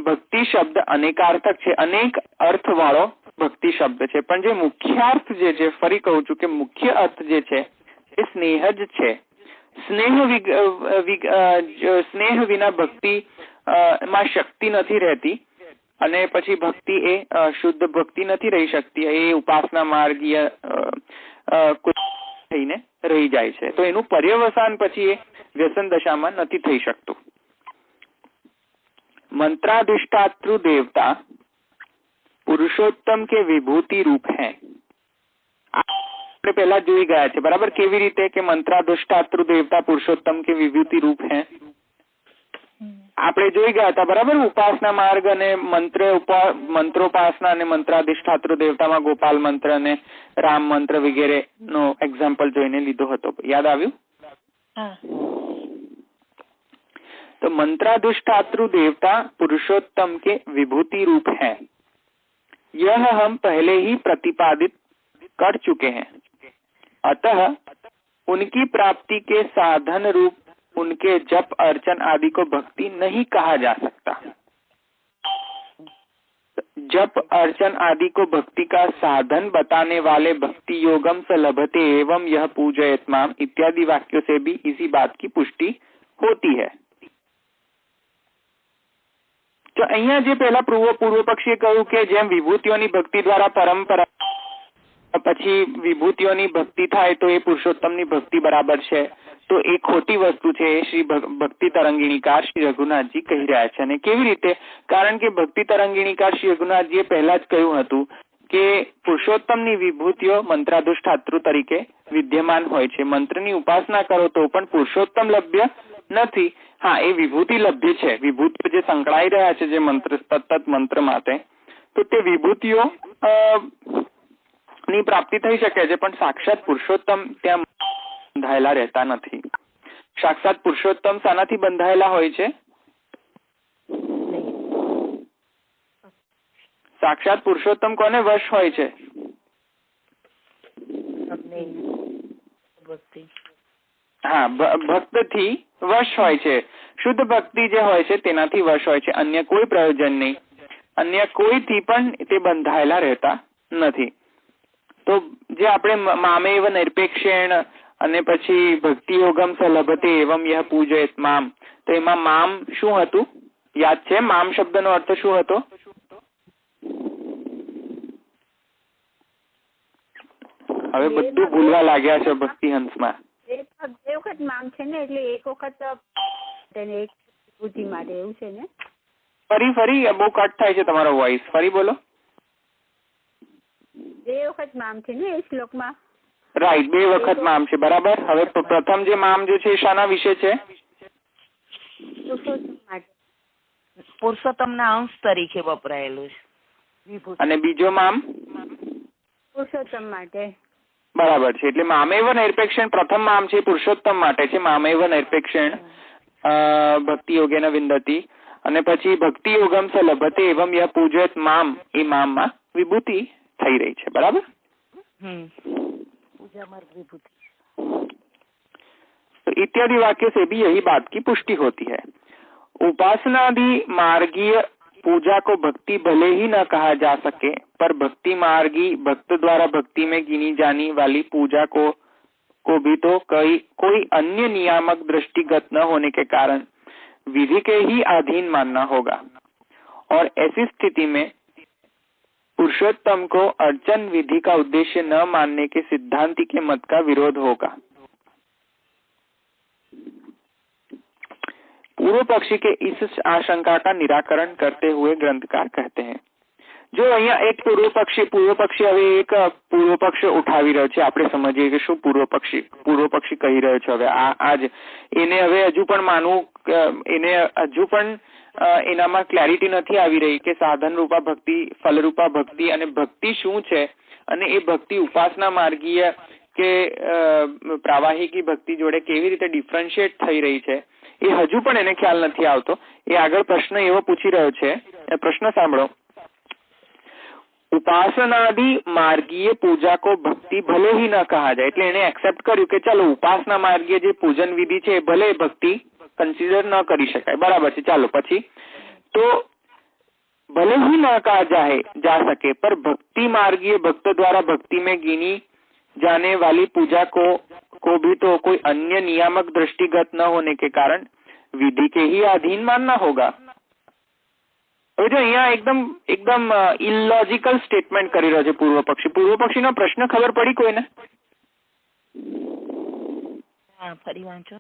ભક્તિ શબ્દ અનેકાર્થક છે, અનેક અર્થ વાળો ભક્તિ શબ્દ છે. પણ જે મુખ્યાર્થ જે છે, ફરી કહું છું કે મુખ્ય અર્થ જે છે એ સ્નેહ જ છે. સ્નેહ વિના ભક્તિ માં શક્તિ નથી રહેતી, અને પછી ભક્તિ એ શુદ્ધ ભક્તિ નથી રહી શકતી, એ ઉપાસના માર્ગીય થઈને રહી જાય છે. તો એનું પર્યવસાન પછી એ વ્યસન દશામાં નથી થઈ શકતું. मंत्राधिष्ठातृ देवता पुरुषोत्तम के विभूति रूप हैं. આપણે પહેલા જોઈ ગયા છે, બરાબર, કેવી રીતે કે મંત્રાધિષ્ઠાતૃ દેવતા પુરુષોત્તમ કે વિભૂતિ રૂપ हैं આપણે જોઈ ગયા હતા, બરાબર. ઉપાસના માર્ગ અને મંત્રોપાસના અને મંત્રાધિષ્ઠાતૃ દેવતામાં ગોપાલ મંત્ર અને રામ મંત્ર વગેરે નો એક્ઝામ્પલ જોઈને લીધો હતો. યાદ આવ્યું? तो मंत्राधिष्ठातृ देवता पुरुषोत्तम के विभूति रूप हैं. यह हम पहले ही प्रतिपादित कर चुके हैं. अतः उनकी प्राप्ति के साधन रूप उनके जप अर्चन आदि को भक्ति नहीं कहा जा सकता. जप अर्चन आदि को भक्ति का साधन बताने वाले भक्ति योगम स लभते एवं यह पूजयत माम इत्यादि वाक्यों से भी इसी बात की पुष्टि होती है. तो અહીંયા જે પહેલા પૂર્વ પક્ષીએ કહ્યું કે જેમ વિભૂતિઓની ભક્તિ દ્વારા પરંપરા પછી વિભૂતિઓની ભક્તિ થાય તો એ પુરુષોત્તમની ભક્તિ બરાબર છે, તો એ ખોટી વસ્તુ છે. એ શ્રી ભક્તિ તરંગીણીકાર શ્રી રઘુનાથજી કહી રહ્યા છે. અને કેવી રીતે? કારણ કે ભક્તિ તરંગીણીકાર શ્રી રઘુનાથજીએ પહેલા જ કહ્યું હતું કે પુરુષોત્તમની વિભૂતિઓ મંત્રાધિષ્ઠાતૃ તરીકે વિદ્યમાન હોય છે. મંત્રની ઉપાસના કરો તો પણ પુરુષોત્તમ લભ્ય નથી. હા, એ વિભૂતિ લભ્ય છે. વિભૂતિઓ જે સંકળાઈ રહ્યા છે જે મંત્ર સતત મંત્ર માટે, તો તે વિભૂતિઓ ની પ્રાપ્તિ થઈ શકે છે, પણ સાક્ષાત પુરુષોત્તમ ત્યાં બંધાયેલા રહેતા નથી. સાક્ષાત પુરુષોત્તમ શાનાથી બંધાયેલા હોય છે? સાક્ષાત પુરુષોત્તમ કોને વશ હોય છે? હા, ભક્ત થી વશ હોય છે. શુદ્ધ ભક્તિ જે હોય છે તેનાથી વશ હોય છે. અન્ય કોઈ પ્રયોજન નહીં, અન્ય કોઈથી પણ તે બંધાયેલા રહેતા નથી. તો જે આપણે મામેવ નિરપેક્ષેણ અને પછી ભક્તિ યોગમ સ લભતે એવમ યહ પૂજયત મામ, તો એમાં મામ શું હતું? યાદ છે? મામ શબ્દનો અર્થ શું હતો? હવે બધું ભૂલવા લાગ્યા છે ભક્તિ હંસમાં. બે વખત મામ છે ને, એટલે એક વખત એક બુદ્ધિ માટે એવું છે ને. ફરી બહુ કટ થાય છે તમારો વોઇસ, ફરી બોલો. બે વખત મામ છે ને એ શ્લોકમાં? રાઈટ, બે વખત મામ છે, બરાબર. હવે પ્રથમ જે મામ જે છે એ શાના વિશે છે? પુરુષોત્તમના અંશ તરીકે વપરાયેલું છે. અને બીજો મામ પુરુષોત્તમ માટે. બરાબર છે. એટલે મામેવ નિરપેક્ષણ પ્રથમ મામ છે, પુરુષોત્તમ માટે છે. મામેવ નિરપેક્ષણ ભક્તિ યોગેન વિંદતી, અને પછી ભક્તિ યોગમ સ લભતે એવમ યહ પૂજયત મામ, એ મામમાં વિભૂતિ થઈ રહી છે, બરાબર. तो इत्यादि वाक्य से भी यही बात की पुष्टि होती है. उपासनादि मार्गीय पूजा को भक्ति भले ही न कहा जा सके, पर भक्ति मार्गी भक्त द्वारा भक्ति में गिनी जाने वाली पूजा को भी तो कोई अन्य नियामक दृष्टिगत न होने के कारण विधि के ही अधीन मानना होगा. और ऐसी स्थिति में पुरुषोत्तम को अर्चन विधि का उद्देश्य न मानने के सिद्धांति के मत का विरोध होगा। पूर्व पक्षी के इस आशंका का निराकरण करते हुए ग्रंथकार कहते हैं, जो અહીંયા એક પૂર્વ પક્ષી હવે એક પૂર્વ પક્ષ ઉઠાવી રહ્યો છે, આપણે સમજીએ કે શું પૂર્વ પક્ષી કહી રહ્યો છે। હવે આજ એને હવે હજુ પણ માનવું, એને હજુ પણ એનામાં ક્લેરિટી નથી આવી રહી કે સાધન રૂપા ભક્તિ, ફલરૂપા ભક્તિ અને ભક્તિ શું છે, અને એ ભક્તિ ઉપાસના માર્ગીય કે પ્રાવાહિકી ભક્તિ જોડે કેવી રીતે ડિફરન્શિએટ થઈ રહી છે, એ હજુ પણ એને ખ્યાલ નથી આવતો। એ આગળ પ્રશ્ન એવો પૂછી રહ્યો છે, પ્રશ્ન સાંભળો। ઉપાસનાદि માર્ગીય પૂજા को भक्ति भले ही न कहा जाए, એટલે એને એક્સેપ્ટ કર્યું કે ચાલો ઉપાસના માર્ગીય જે પૂજન વિધિ છે ભલે ભક્તિ કન્સિડર ન કરી શકાય, બરાબર છે। ચાલો પછી તો भले ही न कहा जा सके, पर भक्ति मार्गीय भक्त द्वारा भक्ति में गिनी जाने वाली पूजा को भी तो कोई अन्य नियामक दृष्टिगत न होने के कारण विधि के ही अधीन मानना होगा। હવે જો અહીંયા એકદમ ઇલોજિકલ સ્ટેટમેન્ટ કરી રહ્યો છે પૂર્વ પક્ષીનો પ્રશ્ન ખબર પડી કોઈને? ફરી વાંચો।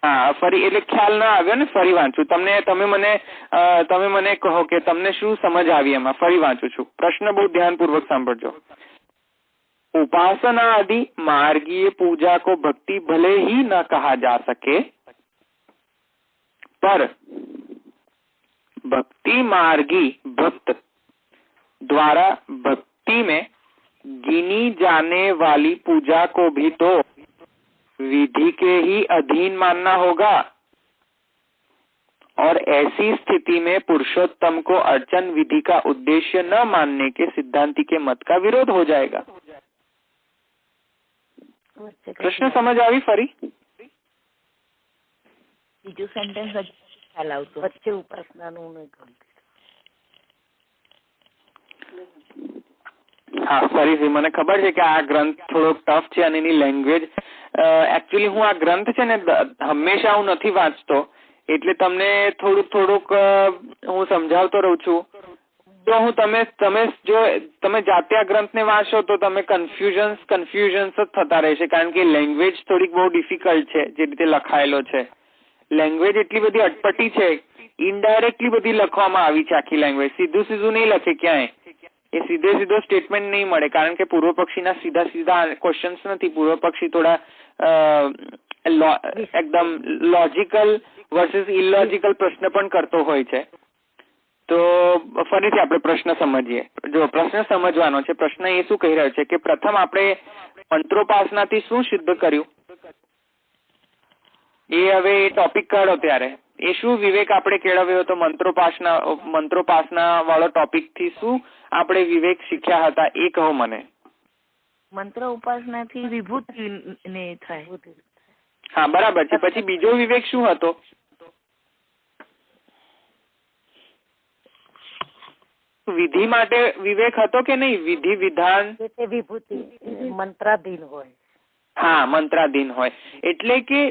હા, ફરી એટલે ખ્યાલ ના આવ્યો ને, ફરી વાંચું। તમે મને કહો કે તમને શું સમજ આવી એમાં। ફરી વાંચું છું, પ્રશ્ન બહુ ધ્યાનપૂર્વક સાંભળજો। उपासना आदि मार्गीय पूजा को भक्ति भले ही न कहा जा सके, पर भक्ति मार्गी भक्त द्वारा भक्ति में गिनी जाने वाली पूजा को भी तो विधि के ही अधीन मानना होगा, और ऐसी स्थिति में पुरुषोत्तम को अर्चन विधि का उद्देश्य न मानने के सिद्धांति के मत का विरोध हो जाएगा। प्रश्न समझ આવી ફરી? બીજું સેન્ટેન્સ ખ્યાલ આવતો વચ્ચે ઉપાસનાનું હા, ફરીથી મને ખબર છે કે આ ગ્રંથ થોડોક ટફ છે અને એની લેંગ્વેજ એકચ્યુઅલી હું આ ગ્રંથ છે ને હંમેશા હું નથી વાંચતો, એટલે તમને થોડુંક હું સમજાવતો રહું છું। જો હું તમે જાતે આ ગ્રંથને વાંચો તો તમે કન્ફ્યુઝન્સ જ થતા રહેશે, કારણ કે લેંગ્વેજ થોડીક બહુ ડિફિકલ્ટ છે જે રીતે લખાયેલો છે। લેંગ્વેજ એટલી બધી અટપટી છે, ઇનડાયરેક્ટલી બધી લખવામાં આવી છે આખી લેંગ્વેજ, સીધું નહીં લખે ક્યાંય, એ સીધો સ્ટેટમેન્ટ નહીં મળે, કારણ કે પૂર્વ પક્ષીના સીધા ક્વેશ્ચન્સ નથી। પૂર્વ પક્ષી થોડા એકદમ લોજિકલ વર્સિસ ઇલોજિકલ પ્રશ્ન પણ કરતો હોય છે। તો ફરીથી આપણે પ્રશ્ન સમજીએ। જો પ્રશ્ન સમજવાનો છે, પ્રશ્ન એ શું કહી રહ્યો છે કે પ્રથમ આપણે મંત્રોપાસનાથી શું સિદ્ધ કર્યું, એ હવે એ ટોપિક કાઢો ત્યારે એ શું વિવેક આપણે કેળવ્યો હતો, મંત્રોપાસના વાળો ટોપિક થી શું આપણે વિવેક શીખ્યા હતા એ કહો મને। મંત્ર ઉપાસનાથી વિભૂતિ ને થાય। હા, બરાબર છે। પછી બીજો વિવેક શું હતો? વિધિ માટે વિવેક હતો કે નહીં? વિધિ વિધાન વિભૂતિ મંત્રાધીન હોય। હા, મંત્રાધીન હોય, એટલે કે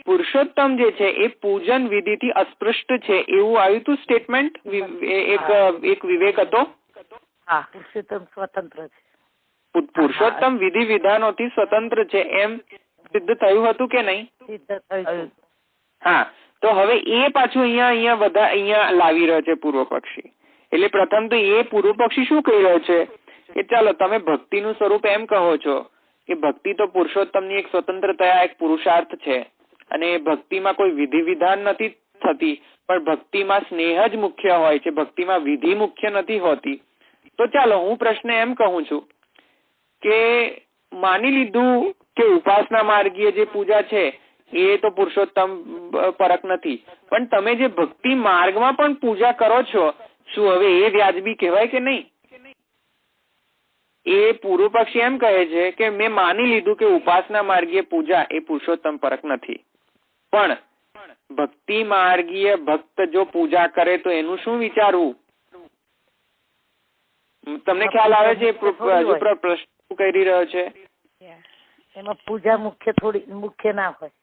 પુરુષોત્તમ જે છે એ પૂજન વિધિથી અસ્પૃષ્ટ છે એવું આવ્યું હતું સ્ટેટમેન્ટ, એક વિવેક હતો। હા, પુરુષોત્તમ સ્વતંત્ર છે, પુરુષોત્તમ વિધિ વિધાનોથી સ્વતંત્ર છે એમ સિદ્ધ થયું હતું કે નહીં? સિદ્ધ થયું। હા, તો હવે એ પાછું અહીંયા લાવી રહ્યો છે પૂર્વ પક્ષી। એટલે પ્રથમ તો એ પૂર્વ પક્ષી શું કહી રહ્યો છે કે ચાલો તમે ભક્તિનું સ્વરૂપ એમ કહો છો કે ભક્તિ તો પુરુષોત્તમની એક સ્વતંત્રતા, એક પુરુષાર્થ છે, અને ભક્તિમાં કોઈ વિધિ વિધાન નથી થતી, પણ ભક્તિમાં સ્નેહ જ મુખ્ય હોય છે, ભક્તિમાં વિધિ મુખ્ય નથી હોતી। તો ચાલો હું પ્રશ્ન એમ કહું છું કે માની લીધું કે ઉપાસના માર્ગીય જે પૂજા છે એ તો પુરુષોત્તમ પરક નથી, પણ તમે જે ભક્તિ માર્ગમાં પણ પૂજા કરો છો, શું હવે એ વ્યાજબી કહેવાય કે નહીં? એ પૂર્વ પક્ષી એમ કહે છે કે મેં માની લીધું કે ઉપાસના માર્ગીય પૂજા એ પુરુષોત્તમ પરક નથી, પણ ભક્તિ માર્ગીય ભક્ત જો પૂજા કરે તો એનું શું વિચારવું? તમને ખ્યાલ આવે છે હજુ પ્રશ્ન કરી રહ્યો છે? એમાં પૂજા મુખ્ય ના હોય,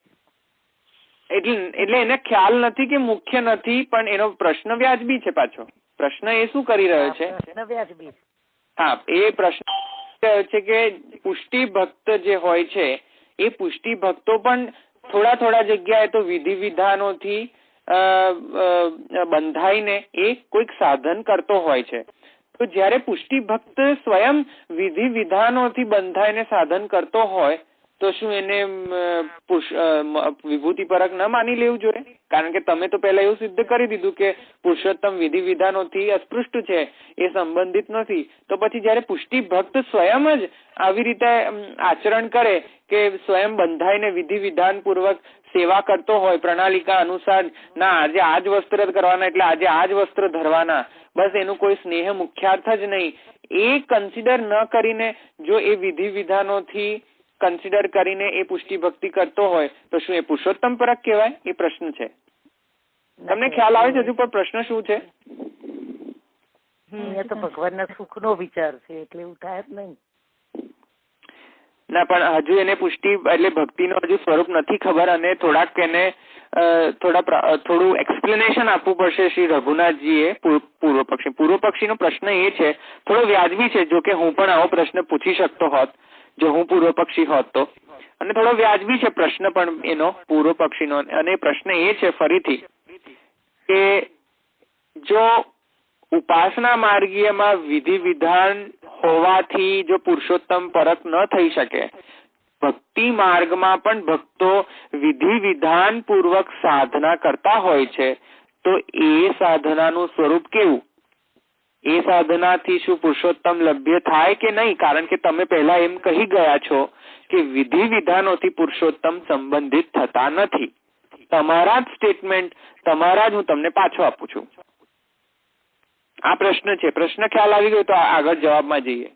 એટલે એને ખ્યાલ નથી કે મુખ્ય નથી, પણ એનો પ્રશ્ન વ્યાજબી છે। પાછો પ્રશ્ન એ શું કરી રહ્યો છે? હા, એ પ્રશ્ન છે કે પુષ્ટિ ભક્ત જે હોય છે એ પુષ્ટિ ભક્તો પણ થોડા જગ્યાએ તો વિધિ વિધાનોથી બંધાઈને એ કોઈક સાધન કરતો હોય છે. તો જયારે પુષ્ટિ ભક્ત સ્વયં વિધિ વિધાનોથી બંધાઈને સાધન કરતો હોય તો શું એને વિભૂતિ પરક ન માની લેવું જોઈએ? કારણ કે તમે તો પહેલા એવું સિદ્ધ કરી દીધું કે પુરુષોત્તમ વિધિ વિધાનોથી અસ્પૃષ્ટ છે, એ સંબંધિત નથી. તો પછી જયારે પુષ્ટિ ભક્ત સ્વયં જ આવી રીતે આચરણ કરે કે સ્વયં બંધાઈને વિધિ વિધાન પૂર્વક સેવા કરતો હોય પ્રણાલિકા અનુસાર, ના આજે આ જ વસ્ત્ર કરવાના એટલે આજે આ જ વસ્ત્ર ધરવાના, બસ એનું કોઈ સ્નેહ મુખ્યાર્થ જ નહીં, એ કન્સિડર ન કરીને જો એ વિધિ વિધાનોથી કન્સિડર કરીને એ પુષ્ટિ ભક્તિ કરતો હોય તો શું એ પુરુષોત્તમ પરક કહેવાય? એ પ્રશ્ન છે. તમને ખ્યાલ આવે છે હજુ પણ પ્રશ્ન શું છે? તો ભગવાનના સુખનો વિચાર છે એટલે એવું થાય જ નહીં. ના, પણ હજુ એને પુષ્ટિ એટલે ભક્તિનો હજુ સ્વરૂપ નથી ખબર અને થોડાક એને થોડું એક્સપ્લેનેશન આપવું પડશે શ્રી રઘુનાથજીએ. પૂર્વ પક્ષીનો પ્રશ્ન એ છે, થોડો વ્યાજબી છે, જો કે હું પણ આવો પ્રશ્ન પૂછી શકતો હોત જો હું પૂર્વ પક્ષી હોત તો, અને થોડો વ્યાજબી છે પ્રશ્ન પણ એનો પૂર્વ પક્ષીનો. અને પ્રશ્ન એ છે ફરીથી કે જો ઉપાસના માર્ગીયમાં વિધિ વિધાન હોવાથી જો પુરુષોત્તમ પરક ન થઈ શકે, ભક્તિ માર્ગમાં પણ ભક્તો વિધિ વિધાન પૂર્વક સાધના કરતા હોય છે, તો એ સાધનાનું સ્વરૂપ કેવું? એ સાધનાથી શું પુરુષોત્તમ લભ્ય થાય કે નહીં? કારણ કે તમે પહેલા એમ કહી ગયા છો કે વિધિ વિધાનોથી પુરુષોત્તમ સંબંધિત થતા નથી. તમારા જ સ્ટેટમેન્ટ તમારા જ હું તમને પાછો આપું છું. આ પ્રશ્ન છે. પ્રશ્ન ખ્યાલ આવી ગયો તો આગળ જવાબમાં જઈએ.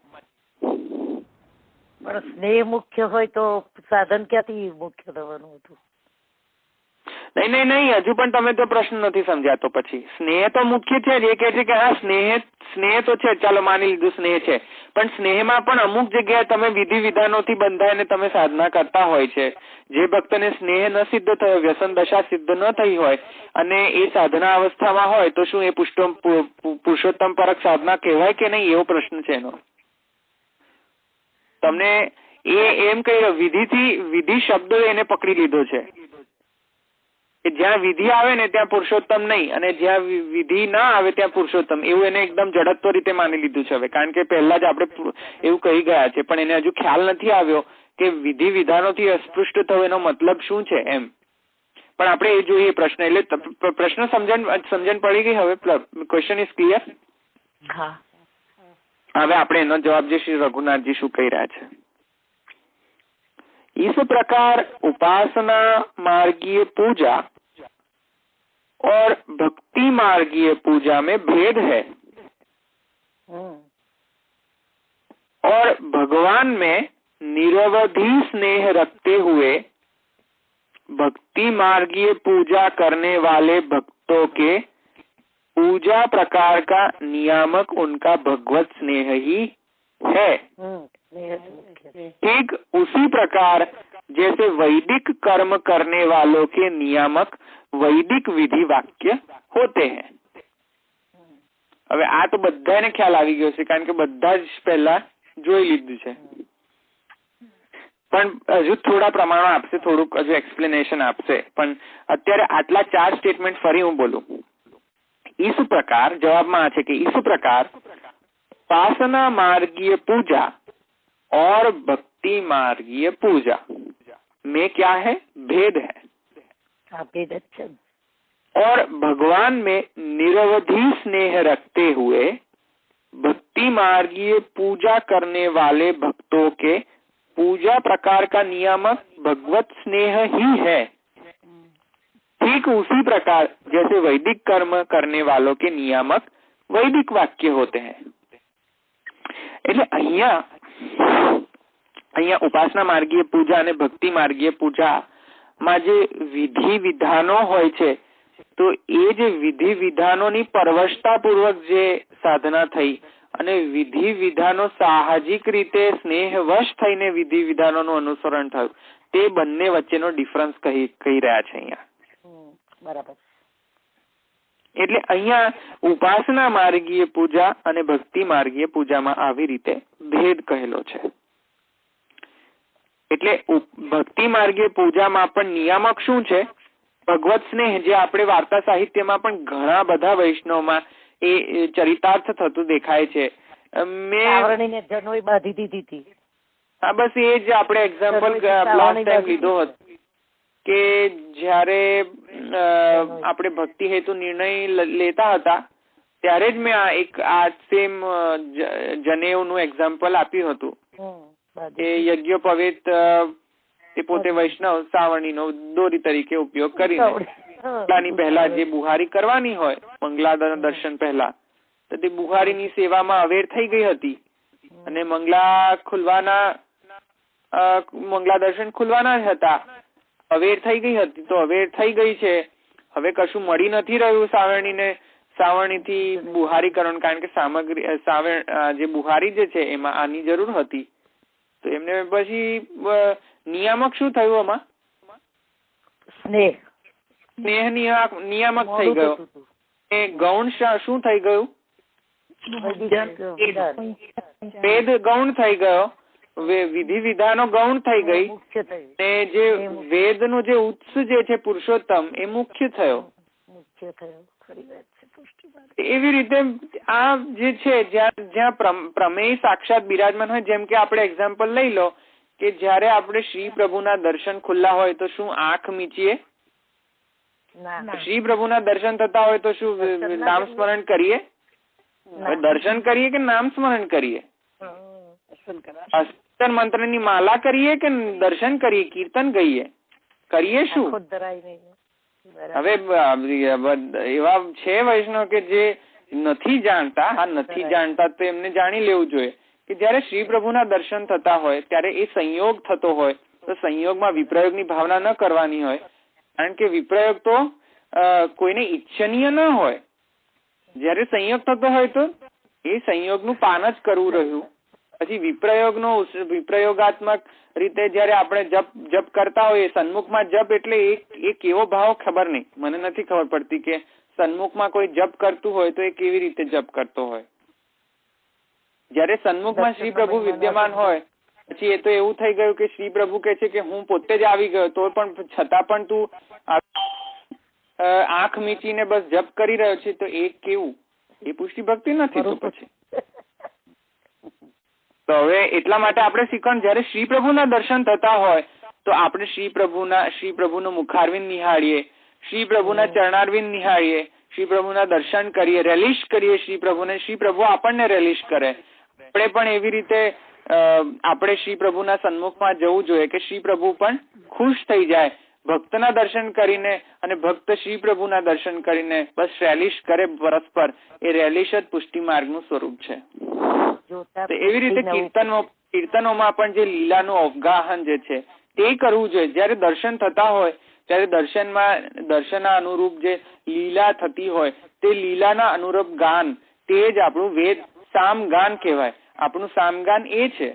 પણ સ્નેહ મુખ્ય હોય તો સાધન ક્યાંથી મુખ્ય થવાનું હતું? નહીં, હજુ પણ તમે તો પ્રશ્ન નથી સમજ્યા. તો પછી સ્નેહ તો મુખ્ય છે જ. એ કહે છે કે હા સ્નેહ તો છે, ચાલો માની લીધું સ્નેહ છે, પણ સ્નેહમાં પણ અમુક જગ્યાએ તમે વિધિ વિધાનોથી બંધાઈને તમે સાધના કરતા હોય છે. જે ભક્તને સ્નેહ ન સિદ્ધ થયો, વ્યસન દશા સિદ્ધ ન થઈ હોય અને એ સાધના અવસ્થામાં હોય તો શું એ પુરુષોત્તમ પરક સાધના કહેવાય કે નહીં? એવો પ્રશ્ન છે એનો. તમને એમ કહી વિધિ શબ્દ એને પકડી લીધો છે કે જ્યાં વિધિ આવે ને ત્યાં પુરુષોત્તમ નહીં અને જ્યાં વિધિ ના આવે ત્યાં પુરુષોત્તમ, એવું એને એકદમ જડત્વ રીતે માની લીધું છે હવે. કારણ કે પહેલા જ આપણે એવું કહી ગયા છે, પણ એને હજુ ખ્યાલ નથી આવ્યો કે વિધિ વિધાનોથી અસ્પૃષ્ટ થવું એનો મતલબ શું છે એમ. પણ આપણે એ જોઈએ પ્રશ્ન. એટલે પ્રશ્ન સમજણ પડી ગઈ હવે? Question is clear? હા. હવે આપણે એનો જવાબ જે શ્રી રઘુનાથજી શું કહી રહ્યા છે. इस प्रकार उपासना मार्गीय पूजा और भक्ति मार्गीय पूजा में भेद है और भगवान में निरवधि स्नेह रखते हुए भक्ति मार्गीय पूजा करने वाले भक्तों के पूजा प्रकार का नियामक उनका भगवत स्नेह ही है। ठीक उसी प्रकार जैसे वैदिक कर्म करने वालों के नियामक वैदिक विधि वाक्य होते हैं। હવે આ તો બધાને ખ્યાલ આવી ગયો છે કારણ કે બધા જ પહેલા જોઈ લીધું છે, પણ હજુ થોડા પ્રમાણમાં આપશે, થોડુંક હજુ એક્સપ્લેનેશન આપશે. પણ અત્યારે આટલા 4 સ્ટેટમેન્ટ ફરી હું બોલું. इस प्रकार जवाब है कि इस प्रकार उपासना मार्गीय पूजा और भक्ति मार्गीय पूजा में क्या है? भेद है। और भगवान में निरवधि स्नेह रखते हुए भक्ति मार्गीय पूजा करने वाले भक्तों के पूजा प्रकार का नियामक भगवत स्नेह ही है। ठीक उसी प्रकार जैसे वैदिक कर्म करने वालों के नियामक वैदिक वाक्य होते हैं। એટલે અહીંયા ઉપાસના માર્ગીય પૂજા અને ભક્તિ માર્ગીય પૂજામાં જે વિધિ વિધાનો હોય છે, તો એ જે વિધિ વિધાનોની પરવશતાપૂર્વક જે સાધના થઈ અને વિધિ વિધાનો સાહજિક રીતે સ્નેહવશ થઈને વિધિ વિધાનોનું અનુસરણ થયું, તે બંને વચ્ચેનો ડિફરન્સ કહી રહ્યા છે અહીંયા. બરાબર. એટલે અહીંયા ઉપાસના માર્ગીય પૂજા અને ભક્તિ માર્ગીય પૂજામાં આવી રીતે ભેદ કહેલો છે. એટલે ભક્તિ માર્ગીય પૂજામાં પણ નિયામક શું છે? ભગવત સ્નેહ, જે આપણે વાર્તા સાહિત્યમાં પણ ઘણા બધા વૈષ્ણવમાં એ ચરિતાર્થ થતું દેખાય છે. હા, બસ એ જ આપણે એક્ઝામ્પલ લાસ્ટ ટાઈમ લીધો હતો કે જયારે આપણે ભક્તિ હેતુ નિર્ણય લેતા હતા ત્યારે જ મેં આ સેમ જનેવનું એક્ઝામ્પલ આપ્યું હતું કે યજ્ઞોપવેત તે પોતે વૈષ્ણવ સાવરણીનો દોરી તરીકે ઉપયોગ કરીને મંગલાની પહેલા જે બુહારી કરવાની હોય, મંગલા દર્શન પહેલા, તો તે બુહારીની સેવામાં અવેર થઈ ગઈ હતી અને મંગલા દર્શન ખુલવાના જ હતા. અવેર થઈ ગઈ હતી તો અવેર થઈ ગઈ છે. હવે કશું મળી નથી રહ્યું સાવરણીથી બુહારી કરવાનું, કારણ કે સામગ્રી જે બુહારી જે છે એમાં આની જરૂર હતી. તો એમને પછી નિયામક શું થયું? આમાં સ્નેહ નિયામક થઈ ગયો. એ ગૌણ શું થઈ ગયું? વેદ ગૌણ થઈ ગયો, વિધિ વિધાનો ગૌણ થઈ ગઈ, ને જે વેદનો જે ઉત્સ જે છે પુરુષોત્તમ એ મુખ્ય થયો. એવી રીતે આ જે છે જ્યાં પ્રમેય સાક્ષાત બિરાજમાન હોય, જેમ કે આપણે એક્ઝામ્પલ લઈ લો કે જયારે આપણે શ્રી પ્રભુના દર્શન ખુલ્લા હોય તો શું આંખ મીચીએ? શ્રી પ્રભુના દર્શન થતા હોય તો શું નામ સ્મરણ કરીએ? દર્શન કરીએ કે નામ સ્મરણ કરીએ? અષ્ટોત્તર મંત્રની માલા કરીએ કે દર્શન કરીએ, કીર્તન ગઈએ, કરીએ શું? હવે એવા છે વૈષ્ણવ કે જે નથી જાણતા તો એમને જાણી લેવું જોઈએ કે જયારે શ્રી પ્રભુના દર્શન થતા હોય ત્યારે એ સંયોગ થતો હોય તો સંયોગમાં વિપ્રયોગની ભાવના ન કરવાની હોય, કારણ કે વિપ્રયોગ તો કોઈને ઈચ્છનીય ન હોય. જયારે સંયોગ થતો હોય તો એ સંયોગનું પાન જ કરવું રહ્યું. પછી વિપ્રયોગાત્મક રીતે જયારે આપણે જપ કરતા હોઈએ, સન્મુખમાં જપ એટલે એ કેવો ભાવ ખબર નહીં, મને નથી ખબર પડતી કે સન્મુખમાં કોઈ જપ કરતું હોય તો એ કેવી રીતે જપ કરતો હોય. જયારે સન્મુખમાં શ્રી પ્રભુ વિદ્યમાન હોય પછી એ તો એવું થઈ ગયું કે શ્રી પ્રભુ કે છે કે હું પોતે જ આવી ગયો, તો પણ છતાં પણ તું આંખ મીચીને બસ જપ કરી રહ્યો છે, તો એ કેવું? એ પુષ્ટિ ભક્તિ નથી. તો પછી તો હવે એટલા માટે આપણે શીખવાનું, જયારે શ્રી પ્રભુના દર્શન થતા હોય તો આપણે શ્રી પ્રભુનું મુખારવિંદ નિહાળીએ, શ્રી પ્રભુના ચરણારવિંદ નિહાળીએ, શ્રી પ્રભુના દર્શન કરીએ, રેલિશ કરીએ શ્રી પ્રભુને, શ્રી પ્રભુ આપણને રેલિશ કરે. આપણે પણ એવી રીતે આપણે શ્રી પ્રભુના સન્મુખમાં જવું જોઈએ કે શ્રી પ્રભુ પણ ખુશ થઈ જાય ભક્તના દર્શન કરીને, અને ભક્ત શ્રી પ્રભુના દર્શન કરીને બસ રેલિશ કરે પરસ્પર. એ રેલિશ જ પુષ્ટિ માર્ગનું સ્વરૂપ છે. તો એવી રીતે કીર્તનોમાં પણ જે લીલાનું અવગાહન જે છે તે કરવું જોઈએ. જયારે દર્શન થતા હોય ત્યારે દર્શનના અનુરૂપ જે લીલા થતી હોય તે લીલાના અનુરૂપ ગાન, તે જ આપણું વેદ સામગાન કહેવાય. આપણું સામગાન એ છે.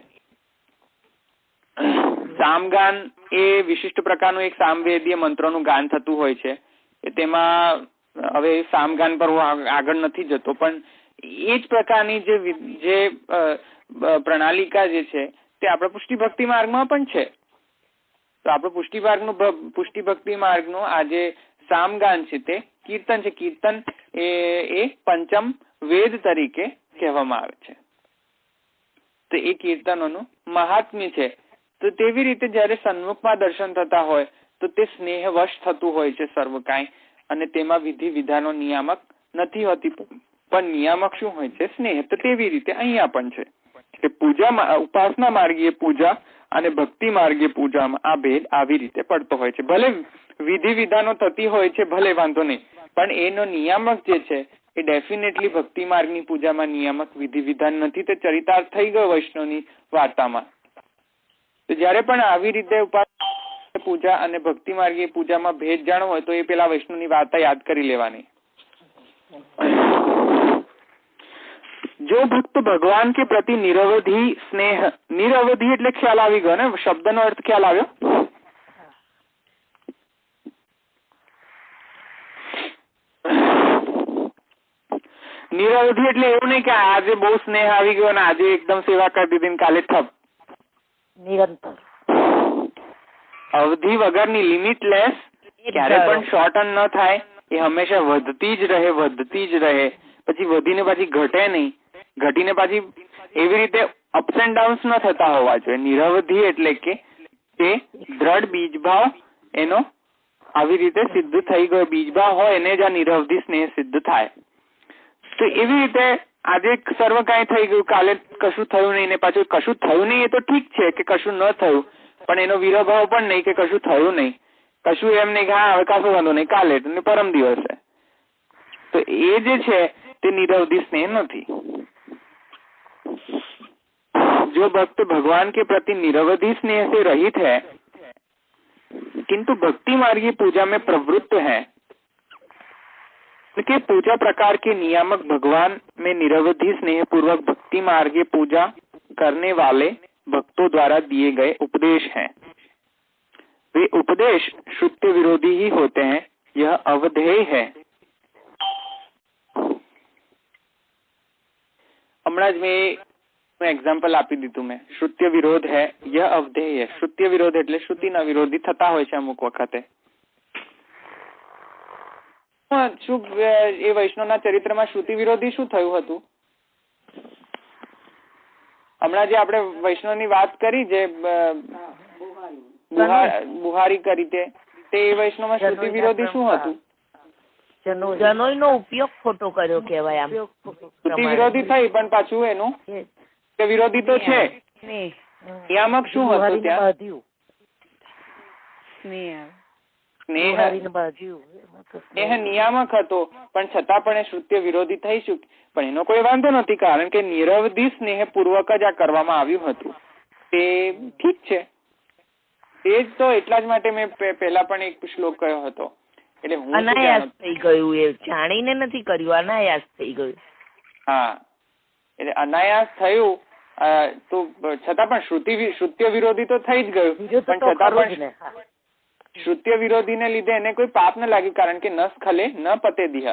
સામગાન એ વિશિષ્ટ પ્રકારનું એક સામવેદીય મંત્રોનું ગાન થતું હોય છે. તેમાં હવે સામગાન પર હું આગળ નથી જતો, પણ એ જ પ્રકારની જે પ્રણાલિકા જે છે તે આપણા પુષ્ટિ ભક્તિ માર્ગમાં પણ છે. તો આપણું પુષ્ટિ ભક્તિ માર્ગનું આ જે સામગાન છે તે કીર્તન છે. કીર્તન એ પંચમ વેદ તરીકે કહેવામાં આવે છે. તો એ કીર્તનોનું મહાત્મ્ય છે. તો તેવી રીતે જયારે સન્મુખમાં દર્શન થતા હોય તો તે સ્નેહવશ થતું હોય છે સર્વ કાંઈ, અને તેમાં વિધિ વિધાનો નિયામક નથી હોતી, પણ નિયામક શું હોય છે? સ્નેહ. તો તેવી રીતે અહીંયા પણ છે કે પૂજામાં, ઉપાસના માર્ગીય પૂજા અને ભક્તિ માર્ગીય પૂજામાં આ ભેદ આવી રીતે પડતો હોય છે. ભલે વિધિ વિધાનો થતી હોય છે, ભલે વાંધો નહીં, પણ એનો નિયામક જે છે એ ડેફિનેટલી ભક્તિ માર્ગની પૂજામાં નિયામક વિધિ વિધાન નથી. તે ચરિતાર્થ થઈ ગયો વૈષ્ણવની વાર્તામાં. તો જયારે પણ આવી રીતે ઉપાસના પૂજા અને ભક્તિ માર્ગીય પૂજામાં ભેદ જાણવો હોય તો એ પેલા વૈષ્ણવની વાર્તા યાદ કરી લેવાની. જો ભક્ત ભગવાન કે પ્રતિ નિરવધિ સ્નેહ, નિરવધિ એટલે ખ્યાલ આવી ગયો ને, શબ્દનો અર્થ ખ્યાલ આવ્યો? નિરવધિ એટલે એવું નહીં કે આજે બહુ સ્નેહ આવી ગયો ને આજે એકદમ સેવા કરી દીધી ને કાલે ઠપ. નિરંતર અવધિ વગરની, લિમિટલેસ, ક્યારે પણ શોર્ટન ન થાય, એ હંમેશા વધતી જ રહે, પછી વધીને પાછી ઘટે નહીં, ઘટીને પાછી એવી રીતે અપ્સ એન્ડ ડાઉન્સ ન થતા હોવા જોઈએ. નિરવધિ એટલે કે તે દ્રઢ બીજભાવ એનો આવી રીતે સિદ્ધ થઈ ગયો, બીજભાવ હોય એને જ આ નિરવધિ સ્નેહ સિદ્ધ થાય. તો એવી રીતે આજે સર્વ કાંઈ થઈ ગયું, કાલે કશું થયું નહીં, ને પાછું કશું થયું નહીં એ તો ઠીક છે કે કશું ન થયું, પણ એનો વિરભાવ પણ નહીં કે કશું થયું નહીં, કશું એમ નહીં કે હા હવે કશું વાંધો નહીં, કાલે ને પરમ દિવસે. તો એ જે છે તે નિરવધિ સ્નેહ નથી. जो भक्त भगवान के प्रति निरवधि स्नेह से रहित है किंतु भक्ति मार्गी पूजा में प्रवृत्त है, के पूजा प्रकार के नियामक भगवान में निरवधि स्नेह पूर्वक भक्ति मार्गे पूजा करने वाले भक्तों द्वारा दिए गए उपदेश हैं. वे उपदेश श्रुत्य विरोधी ही होते हैं. यह अवधेय है. हमारा में एग्जाम्पल आपी दीधुं मैं. श्रुत्य विरोध है, यह अवधेय है. श्रुत्य विरोध એટલે શ્રુતિના વિરોધી થતા હોય છે અમુક વખતે. શું એ વૈષ્ણવના ચરિત્રમાં શ્રુતિ વિરોધી શું થયું હતું? હમણાં જે આપણે વૈષ્ણવની વાત કરી, જે બુહારી કરી તે વૈષ્ણવમાં શ્રુતિ વિરોધી શું હતું? જનોઈનો ઉપયોગ ખોટો કર્યો કહેવાય. આમ શ્રુતિ વિરોધી થઈ પણ પાછું એનું વિરોધી તો છે. નિયામક શું હતું ત્યાં? સ્નેહ નિયામક હતો, પણ છતાં પણ એ શ્રુત્ય વિરોધી થઈ શું? પણ એનો કોઈ વાંધો નથી, કારણ કે નિરવધિ સ્નેહ પૂર્વક જ આ કરવામાં આવ્યું હતું. તે ઠીક છે. એ જ તો એટલા જ માટે મેં પહેલા પણ એક શ્લોક કહ્યો હતો. એટલે હું અનાયાસ થઈ ગયું, એ જાણીને નથી કર્યું, અનાયાસ થઈ ગયું. હા, એટલે અનાયાસ થયું તો છતાં પણ શ્રુત્ય વિરોધી તો થઈ જ ગયું, પણ છતાં પણ શ્રુત્ય વિરોધીને લીધે એને કોઈ પાપ ન લાગ્યું, કારણ કે ન સ્ખલે ન પતે દિહ.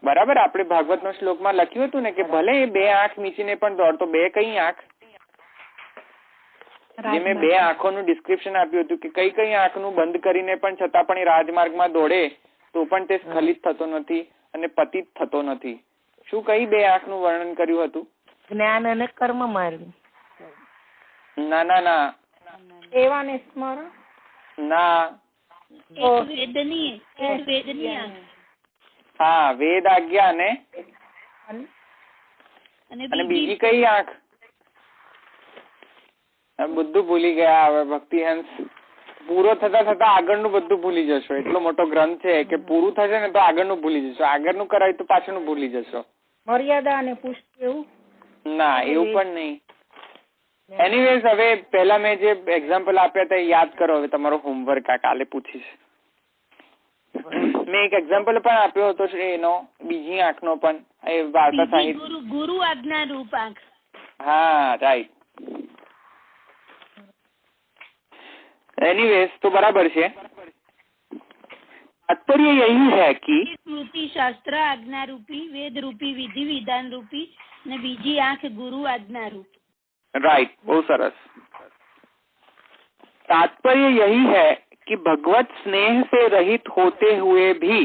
બરાબર, આપણે ભાગવતનો શ્લોકમાં લખ્યું હતું ને કે ભલે એ 2 આંખ નીચીને પણ દોડતો, 2 કઈ આંખ, જે મેં 2 આંખોનું ડિસ્ક્રિપ્શન આપ્યું હતું કે કઈ કઈ આંખનું બંધ કરીને પણ છતાં પણ એ રાજમાર્ગમાં દોડે તો પણ તે સ્ખલિત થતો નથી અને પતિત થતો નથી. શું કઈ 2 આંખનું વર્ણન કર્યું હતું? જ્ઞાન અને કર્મ માર્ગ. ના એવાને સ્મરણ ના, હા, વેદ આજ્ઞા અને બીજી કઈ આંખ? બધું ભૂલી ગયા હવે. ભક્તિહંસ પૂરો થતા થતા આગળનું બધું ભૂલી જશો. એટલો મોટો ગ્રંથ છે કે પૂરું થશે ને તો આગળનું ભૂલી જશો, આગળનું કરાય તો પાછળનું ભૂલી જશો. મર્યાદા અને પુષ્ટિ એવું? ના, એવું પણ નહીં. એનીવેઝ, હવે પહેલા મેં જે એક્ઝામ્પલ આપ્યા હતા યાદ કરો. હવે તમારો હોમવર્ક આ કાલે પૂછીશ. મેં એક એક્ઝામ્પલ પણ આપ્યો હતો એનો, બીજી આંખનો પણ, એ વાર્તા સાહિત્ય, ગુરુ આજ્ઞા રૂપ આંખ. હા, રાઈટ. एनीवेज, तो बराबर है. तात्पर्य यही है कि स्मृति शास्त्र आज्ञा रूपी, वेद रूपी, विधि विधान रूपी ने बीजी आंख गुरु आज्ञा रूप. राइट, बहुत सरस. तात्पर्य यही है कि भगवत स्नेह से रहित होते हुए भी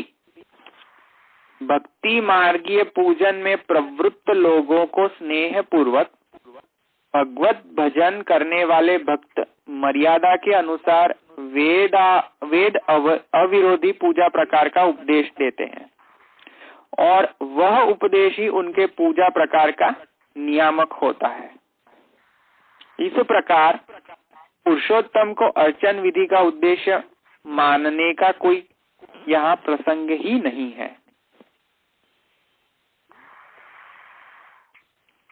भक्ति मार्गीय पूजन में प्रवृत्त लोगों को स्नेह पूर्वक भगवत भजन करने वाले भक्त मर्यादा के अनुसार वेद अविरोधी पूजा प्रकार का उपदेश देते हैं और वह उपदेश ही उनके पूजा प्रकार का नियामक होता है. इस प्रकार पुरुषोत्तम को अर्चन विधि का उद्देश्य मानने का कोई यहाँ प्रसंग ही नहीं है.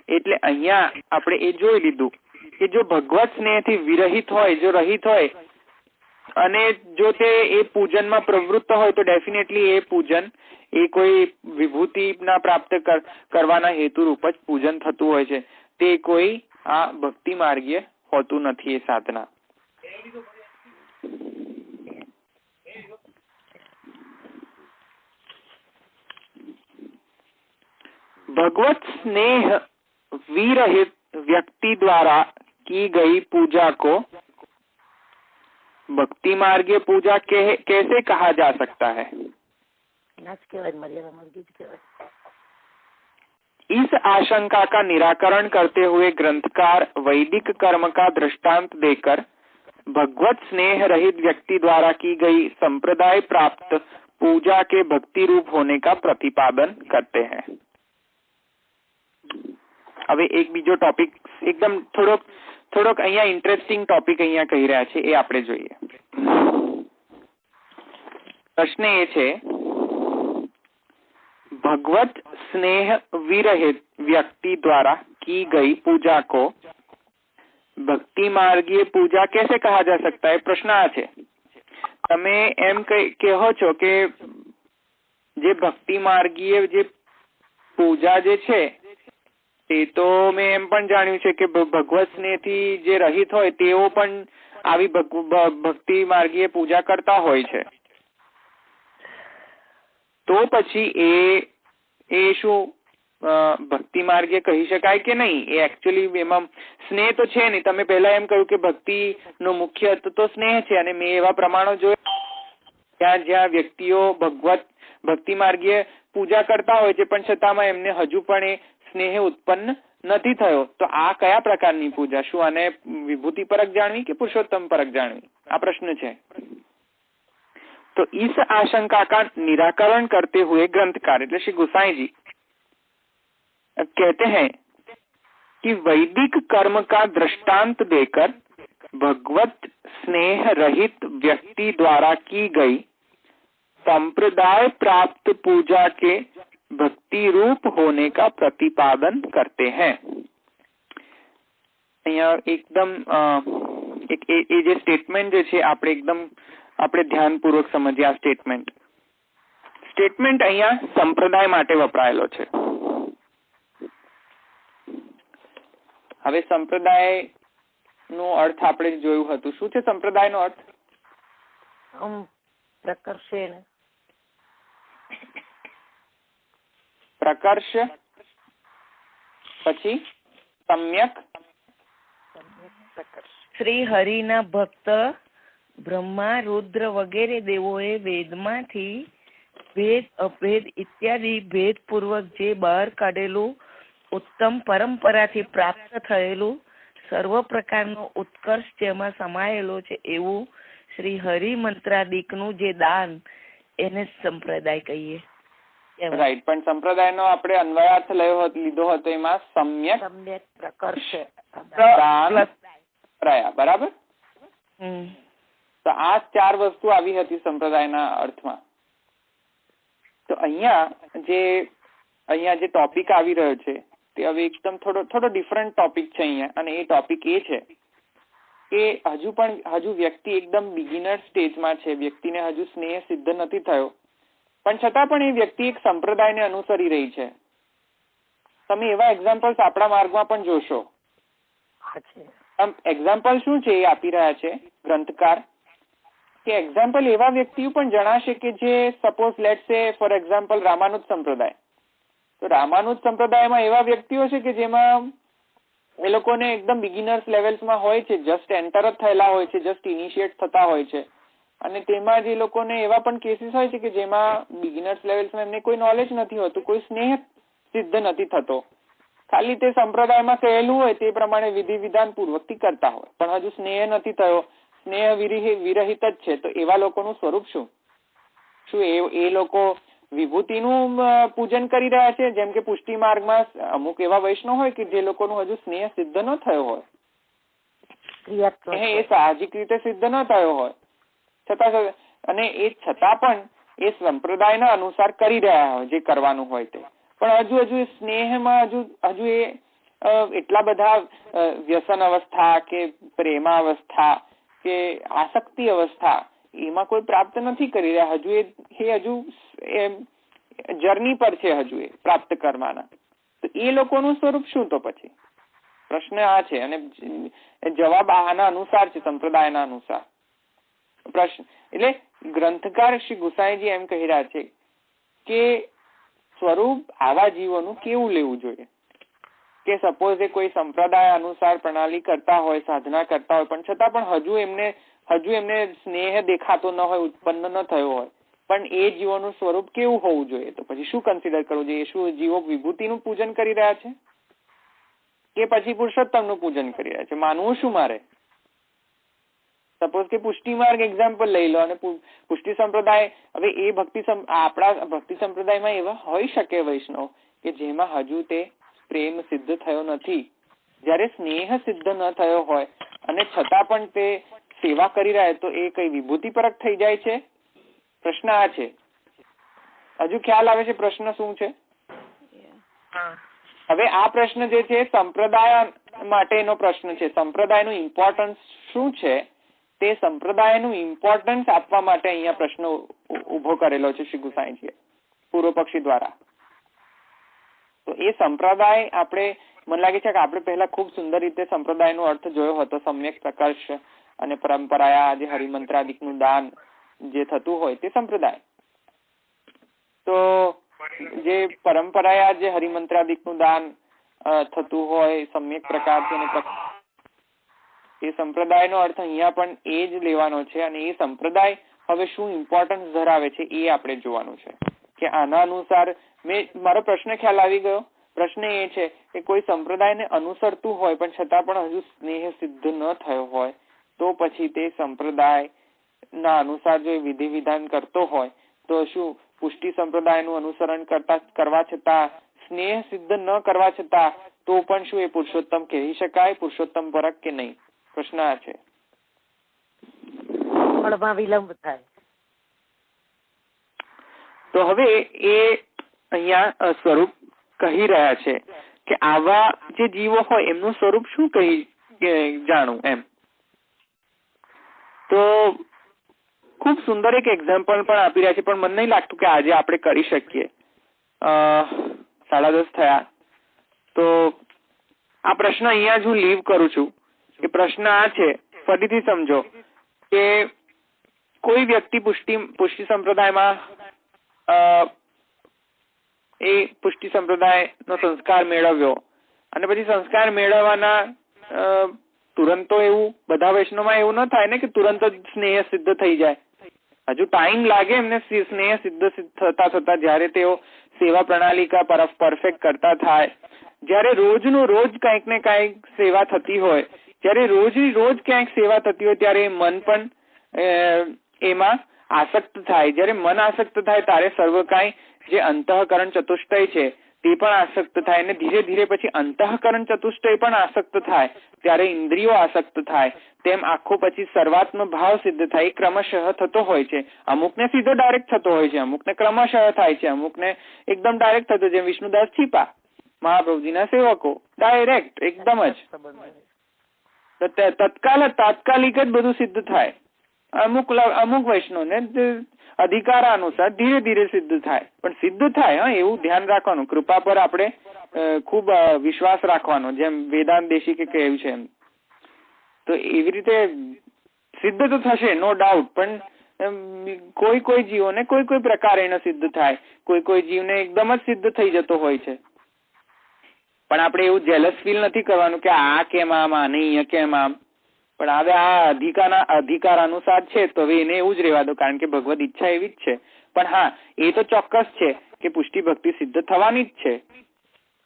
એટલે અહીંયા આપણે એ જોઈ લીધું કે જો ભગવત સ્નેહથી વિરહિત હોય, જો રહિત હોય અને જો તે એ પૂજનમાં પ્રવૃત્ત હોય તો ડેફિનેટલી એ પૂજન એ કોઈ વિભૂતિના પ્રાપ્ત કરવાના હેતુ રૂપ જ પૂજન થતું હોય છે. તે કોઈ આ ભક્તિ માર્ગીય હોતું નથી એ સાધના. भगवत स्नेह विरहित व्यक्ति द्वारा की गई पूजा को भक्ति मार्गीय पूजा कैसे कहा जा सकता है? इस आशंका का निराकरण करते हुए ग्रंथकार वैदिक कर्म का दृष्टांत देकर भगवत स्नेह रहित व्यक्ति द्वारा की गई संप्रदाय प्राप्त पूजा के भक्ति रूप होने का प्रतिपादन करते हैं। હવે એક બીજો ટોપિક એકદમ થોડોક અહીંયા ઇન્ટરેસ્ટિંગ ટોપિક અહીંયા કહી રહ્યા છે, એ આપણે જોઈએ. પ્રશ્ન એ છે, भगवत स्नेह विरहित व्यक्ति द्वारा की गई पूजा को भक्ति मार्गीय पूजा कैसे कहा जा सकता है? प्रश्न आ છે. તમે એમ કહો છો કે જે ભક્તિ માર્ગીય જે પૂજા જે છે તે તો મેં એમ પણ જાણ્યું છે કે ભગવત સ્નેહથી જે રહિત હોય તેઓ પણ આવી ભક્તિ માર્ગીય પૂજા કરતા હોય છે. તો પછી એ શું ભક્તિ માર્ગે કહી શકાય કે નહીં? એ એકચ્યુઅલી એમાં સ્નેહ તો છે નહીં. તમે પહેલા એમ કહ્યું કે ભક્તિનો મુખ્ય અર્થ તો સ્નેહ છે, અને મેં એવા પ્રમાણો જોયા જ્યાં વ્યક્તિઓ ભક્તિ માર્ગીય પૂજા કરતા હોય છે પણ છતાંમાં એમને હજુ પણ એ સ્નેહ ઉત્પન્ન નથી થયો. તો આ કયા પ્રકારની પૂજા? શું આને વિભૂતિ પરક જાણવી કે પુરુષોત્તમ પરક જાણવી? આ પ્રશ્ન છે. तो इस आशंका का निराकरण करते हुए ग्रंथकार એટલે श्री गोसाई जी कहते हैं कि वैदिक कर्म का दृष्टांत देकर भगवत स्नेह रहित व्यक्ति द्वारा की गई संप्रदाय प्राप्त पूजा के भक्ति रूप होने का प्रतिपादन करते हैं. અહીંયા એકદમ એ જે સ્ટેટમેન્ટ જે છે આપણે ધ્યાનપૂર્વક સમજીએ. આ સ્ટેટમેન્ટ અહીંયા સંપ્રદાય માટે વપરાયેલો છે. હવે સંપ્રદાયનો અર્થ આપણે જોયું હતું. શું છે સંપ્રદાયનો અર્થ? પ્રકર્ષ, પછી સમ્યક. શ્રી હરિના ભક્ત બ્રહ્મા, રુદ્ર વગેરે દેવોએ વેદમાંથી ભેદ, અભેદ ઇત્યાદિ ભેદપૂર્વક જે બહાર કાઢેલું ઉત્તમ પરંપરાથી પ્રાપ્ત થયેલું સર્વ પ્રકારનો ઉત્કર્ષ જેમાં સમાયેલો છે એવું શ્રી હરિ મંત્રાદિકનું જે દાન એને સંપ્રદાય કહીએ. રાઈટ. પણ સંપ્રદાયનો આપણે અન્વયાર્થ લીધો હતો એમાં સમ્યક, પ્રકર્ષ, બરાબર. તો આ ચાર વસ્તુ આવી હતી સંપ્રદાયના અર્થમાં. તો અહીંયા જે ટોપિક આવી રહ્યો છે તે હવે એકદમ થોડો ડિફરન્ટ ટોપિક છે અહીંયા. અને એ ટોપિક એ છે કે હજુ વ્યક્તિ એકદમ બિગિનર સ્ટેજમાં છે, વ્યક્તિને હજુ સ્નેહ સિદ્ધ નથી થયો, પણ છતાં પણ એ વ્યક્તિ એક સંપ્રદાયને અનુસરી રહી છે. તમે એવા એક્ઝામ્પલ્સ આપણા માર્ગમાં પણ જોશો. એક્ઝામ્પલ શું છે એ આપી રહ્યા છે ગ્રંથકાર, કે એક્ઝામ્પલ એવા વ્યક્તિઓ પણ જણાશે કે જે સપોઝ લેટ્સ સે ફોર એક્ઝામ્પલ રામાનુજ સંપ્રદાય. તો રામાનુજ સંપ્રદાયમાં એવા વ્યક્તિઓ છે કે જેમાં એ લોકોને એકદમ બિગિનર્સ લેવલ્સમાં હોય છે, જસ્ટ એન્ટર જ થયેલા હોય છે, જસ્ટ ઇનિશિએટ થતા હોય છે. અને તેમાં જે લોકોને એવા પણ કેસીસ હોય છે કે જેમાં બિગિનર્સ લેવલ્સમાં એમને કોઈ નોલેજ નથી હોતું, કોઈ સ્નેહ સિદ્ધ નથી થતો, ખાલી તે સંપ્રદાયમાં કહેલું હોય તે પ્રમાણે વિધિ વિધાન પૂર્વકથી કરતા હોય, પણ હજુ સ્નેહ નથી થયો, સ્નેહ વિરહિત જ છે. તો એવા લોકોનું સ્વરૂપ શું? એ લોકો વિભૂતિનું પૂજન કરી રહ્યા છે, જેમ કે પુષ્ટિ માર્ગમાં અમુક એવા વૈષ્ણવ હોય કે જે લોકોનું હજુ સ્નેહ સિદ્ધ ન થયો હોય, એ સાહજિક રીતે સિદ્ધ ન થયો હોય છતાં, અને એ છતાં પણ એ સંપ્રદાયના અનુસાર કરી રહ્યા હોય જે કરવાનું હોય તે, પણ હજુ સ્નેહમાં હજુ એ એટલા બધા વ્યસન અવસ્થા કે પ્રેમાવસ્થા કે આસક્તિ અવસ્થા એમાં કોઈ પ્રાપ્ત નથી કરી રહ્યા. હજુ જર્ની પર છે, હજુ એ પ્રાપ્ત કરવાના. તો એ લોકોનું સ્વરૂપ શું? તો પછી પ્રશ્ન આ છે, અને જવાબ આના અનુસાર છે, સંપ્રદાયના અનુસાર. પ્રશ્ન એટલે ગ્રંથકાર શ્રી ગુસાઈજી એમ કહી રહ્યા છે કે સ્વરૂપ આવા જીવોનું કેવું લેવું જોઈએ? કે સપોઝ એ કોઈ સંપ્રદાય અનુસાર પ્રણાલી કરતા હોય, સાધના કરતા હોય, પણ છતાં પણ હજુ એમને સ્નેહ દેખાતો ન હોય, ઉત્પન્ન ન થયો હોય, પણ એ જીવોનું સ્વરૂપ કેવું હોવું જોઈએ? તો પછી શું કન્સિડર કરવું જોઈએ? શું જીવો વિભૂતિનું પૂજન કરી રહ્યા છે કે પછી પુરુષોત્તમનું પૂજન કરી રહ્યા છે? માનવું શું મારે? સપોઝ કે પુષ્ટિ માર્ગ એક્ઝામ્પલ લઈ લો, અને પુષ્ટિ સંપ્રદાય, હવે એ આપણા ભક્તિ સંપ્રદાયમાં એવા હોઈ શકે વૈષ્ણવ કે જેમાં હજુ તે પ્રેમ સિદ્ધ થયો નથી. જયારે સ્નેહ સિદ્ધ ન થયો હોય અને છતાં પણ તે સેવા કરી રહ્યા, તો એ કઈ વિભૂતિ પરક થઈ જાય છે? પ્રશ્ન આ છે. હજુ ખ્યાલ આવે છે પ્રશ્ન શું છે? હવે આ પ્રશ્ન જે છે સંપ્રદાય માટેનો પ્રશ્ન છે. સંપ્રદાયનું ઇમ્પોર્ટન્સ શું છે તે સંપ્રદાયનું ઇમ્પોર્ટન્સ આપવા માટે અહીંયા પ્રશ્ન ઉભો કરેલો છે શ્રી ગુસાઈજીએ પૂર્વ પક્ષી દ્વારા. તો એ સંપ્રદાય મને લાગે છે કે આપણે પહેલા ખૂબ સુંદર રીતે સંપ્રદાયનો અર્થ જોયો હતો. સમ્યક પ્રકર્ષ અને પરંપરાયા જે હરિમંત્રાદિકનું દાન જે થતું હોય તે સંપ્રદાય. તો જે પરંપરાયા જે હરિમંત્રાદિકનું દાન થતું હોય સમ્યક પ્રકારથી, એ સંપ્રદાયનો અર્થ અહીંયા પણ એ જ લેવાનો છે. અને એ સંપ્રદાય હવે શું ઇમ્પોર્ટન્સ ધરાવે છે એ આપણે જોવાનું છે કે આના અનુસાર મારો પ્રશ્ન ખ્યાલ આવી ગયો? પ્રશ્ન એ છે કે કોઈ સંપ્રદાયને અનુસરતું હોય પણ છતાં પણ હજુ સ્નેહ સિદ્ધ ન થયો હોય, તો પછી તે સંપ્રદાય ના અનુસાર જો વિધિ વિધાન કરતો હોય તો શું પુષ્ટિ સંપ્રદાયનું અનુસરણ કરવા છતાં, સ્નેહ સિદ્ધ ન કરવા છતાં, તો પણ શું એ પુરુષોત્તમ કહી શકાય, પુરુષોત્તમ પરક કે નહીં? પ્રશ્ન આ છે. વિલંબ થાય તો હવે એ અહીંયા સ્વરૂપ કહી રહ્યા છે કે આવા જે જીવો હોય એમનું સ્વરૂપ શું જાણવું એમ. તો ખૂબ સુંદર એક એક્ઝામ્પલ પણ આપી રહ્યા છે, પણ મને નહીં લાગતું કે આજે આપણે કરી શકીએ. 10:30 થયા. તો આ પ્રશ્ન અહીંયા જ હું લીવ કરું છું કે પ્રશ્ન આ છે, ફરીથી સમજો કે કોઈ વ્યક્તિ પુષ્ટિ સંપ્રદાયમાં એ પુષ્ટિ સંપ્રદાયનો સંસ્કાર મેળવ્યો અને પછી સંસ્કાર મેળવવાના તુરંત તો એવું બધા વૈષ્ણવમાં એવું ન થાય ને કે તુરંત જ સ્નેહ સિદ્ધ થઈ જાય. હજુ ટાઈમ લાગે એમને સ્નેહ સિદ્ધ થતા જયારે તેઓ સેવા પ્રણાલિકા પરફેક્ટ કરતા થાય. જયારે રોજનું રોજ કંઈક ને કંઈક સેવા થતી હોય, જયારે રોજની રોજ ક્યાંક સેવા થતી હોય, ત્યારે મન પણ એમાં આસક્ત થાય. જયારે મન આસક્ત થાય ત્યારે સર્વ કાંઈ જે અંતઃકરણ ચતુષ્ટય છે તે પણ આસક્ત થાય, અને ધીરે ધીરે પછી અંતઃકરણ ચતુષ્ટય પણ આસક્ત થાય, ત્યારે ઇન્દ્રિયો આસક્ત થાય. તેમ આખો પછી સર્વાત્મ ભાવ સિદ્ધ થાય. ક્રમશઃ થતો હોય છે. અમુકને સીધો ડાયરેક્ટ થતો હોય છે, અમુકને ક્રમશઃ થાય છે, અમુકને એકદમ ડાયરેક્ટ થતો, જેમ વિષ્ણુદાસ છીપા મહાપ્રભુજીના સેવકો ડાયરેક્ટ એકદમ જ તાત્કાલિક જ બધું સિદ્ધ થાય. અમુક વૈષ્ણવને અધિકાર અનુસાર ધીરે ધીરે સિદ્ધ થાય, પણ સિદ્ધ થાય. એવું ધ્યાન રાખવાનું. કૃપા પર આપણે ખૂબ વિશ્વાસ રાખવાનો, જેમ વેદાંત દેશિકે કહ્યું છે એમ. તો એવી રીતે સિદ્ધ તો થશે નો ડાઉટ, પણ કોઈ જીવોને કોઈ પ્રકારે એને સિદ્ધ થાય, કોઈ જીવને એકદમ જ સિદ્ધ થઈ જતો હોય છે. પણ આપણે એવું જેલસ ફીલ નથી કરવાનું કે આ કેમ આમ, આ નહીં અહીંયા કેમ આમ. પણ હવે આ અધિકાર અનુસાર છે તો હવે એને એવું જ રહેવા દો, કારણ કે ભગવદ ઈચ્છા એવી જ છે. પણ હા, એ તો ચોક્કસ છે કે પુષ્ટિ ભક્તિ સિદ્ધ થવાની જ છે,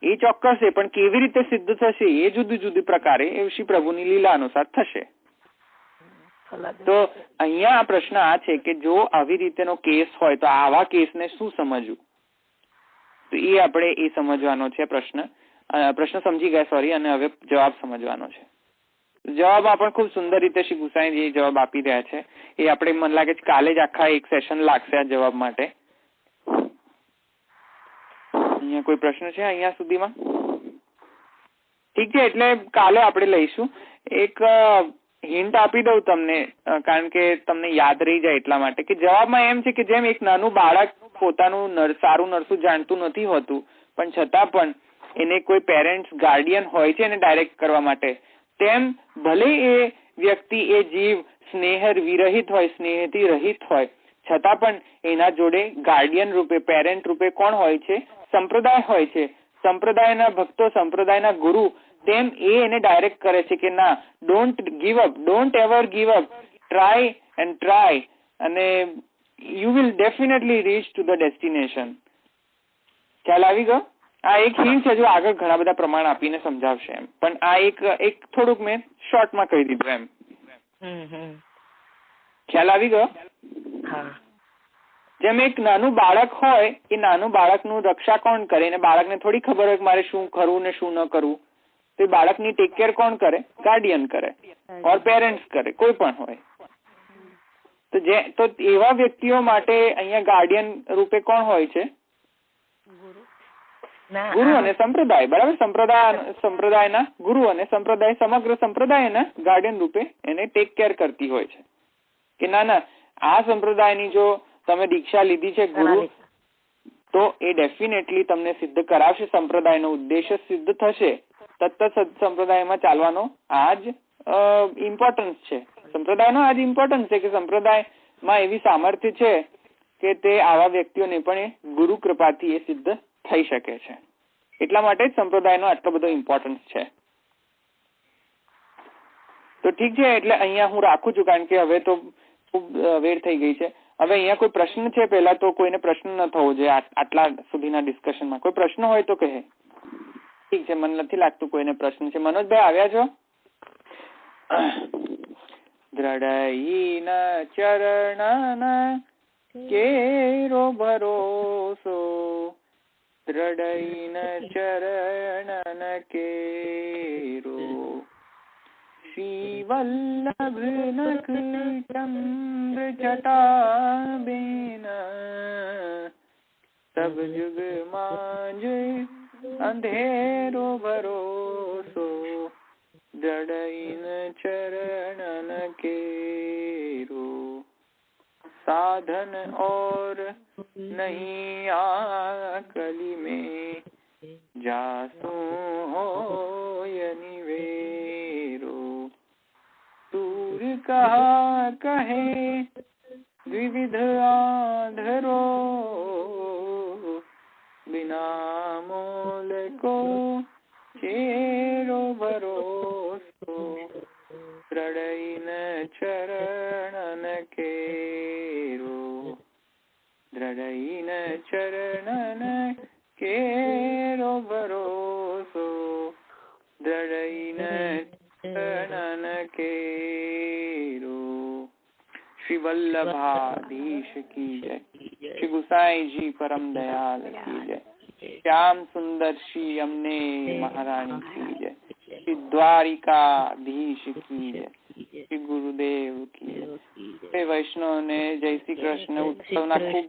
એ ચોક્કસ છે. પણ કેવી રીતે સિદ્ધ થશે એ જુદી જુદી પ્રકારે એ શ્રી પ્રભુની લીલા અનુસાર થશે. તો અહીંયા આ પ્રશ્ન આ છે કે જો આવી રીતેનો કેસ હોય તો આવા કેસને શું સમજવું, તો એ આપણે એ સમજવાનો છે. પ્રશ્ન સમજી ગયા, સોરી, અને હવે જવાબ સમજવાનો છે. જવાબમાં પણ ખૂબ સુંદર રીતે શ્રી ગુસાઈજી જવાબ આપી રહ્યા છે. એ આપણે મને લાગે છે કાલે જ આખા એક સેશન લાગશે આ જવાબ માટે. અહીંયા કોઈ પ્રશ્ન છે અહીંયા સુધીમાં? ઠીક છે, એટલે કાલે આપણે લઈશું. એક હિન્ટ આપી દઉં તમને, કારણ કે તમને યાદ રહી જાય એટલા માટે, કે જવાબમાં એમ છે કે જેમ એક નાનું બાળક પોતાનું સારું નરસું જાણતું નથી હોતું, પણ છતાં પણ એને કોઈ પેરેન્ટ્સ ગાર્ડિયન હોય છે એને ડાયરેક્ટ કરવા માટે, તેમ ભલે એ વ્યક્તિ એ જીવ સ્નેહ વિરહિત હોય, સ્નેહથી રહિત હોય, છતાં પણ એના જોડે ગાર્ડિયન રૂપે, પેરેન્ટ રૂપે કોણ હોય છે? સંપ્રદાય હોય છે. સંપ્રદાયના ભક્તો, સંપ્રદાયના ગુરુ, તેમ એને ડાયરેક્ટ કરે છે કે ના, don't give up, don't ever give up, try and try, અને you will definitely reach to the destination. ખ્યાલ આવી ગયો? આ એક હિન્ટ છે, જો આગળ ઘણા બધા પ્રમાણ આપીને સમજાવશે એમ, પણ આ એક થોડુંક મેં શોર્ટમાં કહી દીધું એમ. ખ્યાલ આવી ગયો? જેમ એક નાનું બાળક હોય, એ નાનું બાળકનું રક્ષા કોણ કરે? અને બાળકને થોડી ખબર હોય કે મારે શું કરવું ને શું ન કરવું, તો એ બાળકની ટેક કેર કોણ કરે? ગાર્ડિયન કરે, ઓર પેરેન્ટ્સ કરે, કોઈ પણ હોય. તો એવા વ્યક્તિઓ માટે અહીંયા ગાર્ડિયન રૂપે કોણ હોય છે? ગુરુ અને સંપ્રદાય. બરાબર? સંપ્રદાયના ગુરુ અને સંપ્રદાય, સમગ્ર સંપ્રદાયના ગાર્ડિયન રૂપે એને ટેક કેર કરતી હોય છે કે ના, આ સંપ્રદાયની જો તમે દીક્ષા લીધી છે ગુરુ, તો એ ડેફિનેટલી તમને સિદ્ધ કરાવશે. સંપ્રદાયનો ઉદ્દેશ્ય સિદ્ધ થશે. તત્ત સંપ્રદાયમાં ચાલવાનો આ જ ઇમ્પોર્ટન્સ છે. સંપ્રદાયનો આ જ ઇમ્પોર્ટન્સ છે કે સંપ્રદાયમાં એવી સામર્થ્ય છે કે તે આવા વ્યક્તિઓને પણ એ ગુરુ કૃપાથી એ સિદ્ધ થઈ શકે છે. એટલા માટે જ સંપ્રદાયનો આટલો બધો ઇમ્પોર્ટન્સ છે. તો ઠીક છે, એટલે અહીંયા હું રાખું છું, કારણ કે હવે તો ખૂબ વેર થઈ ગઈ છે. હવે અહીંયા કોઈ પ્રશ્ન છે? પહેલા તો કોઈને પ્રશ્ન ન થવો જોઈએ આટલા સુધીના ડિસ્કશનમાં. કોઈ પ્રશ્ન હોય તો કહે. ઠીક છે, મને નથી લાગતું કોઈને પ્રશ્ન છે. મનોજભાઈ આવ્યા છો? દ્રઢઈન ચરણ કેરો ભરોસો, દ્રઢઈન ચરણ કેરો, શ્રી વલ્લભ નખ ચંદ્ર જટા બેન, સબ જુગ માં અંધેરો ભરોસો, દ્રઢઈન ચરણ કેરો, साधन और नहीं आकली में, जासू होय निवेरो, दूर कहा कहे द्विविध आधरो, बिना मोल को चेरो भरोસો, દ્રઢઈન ચરણ કેરો, દ્રઢઈન ચરણ કેરો ભરોસો, દ્રઢઈન ચરણ કેરો. શ્રી વલ્લભાધીશ કી જય. શ્રી ગુસાઈજી પરમ દયાલ કી જય. શ્યામ સુંદર શ્રી અમને મહારાણી કી જય. શ્રી દ્વારિકાધીશ કી જય. શ્રી ગુરુદેવ કી જય. વૈષ્ણવ ને જય શ્રી કૃષ્ણ. ઉત્સવના ખૂબ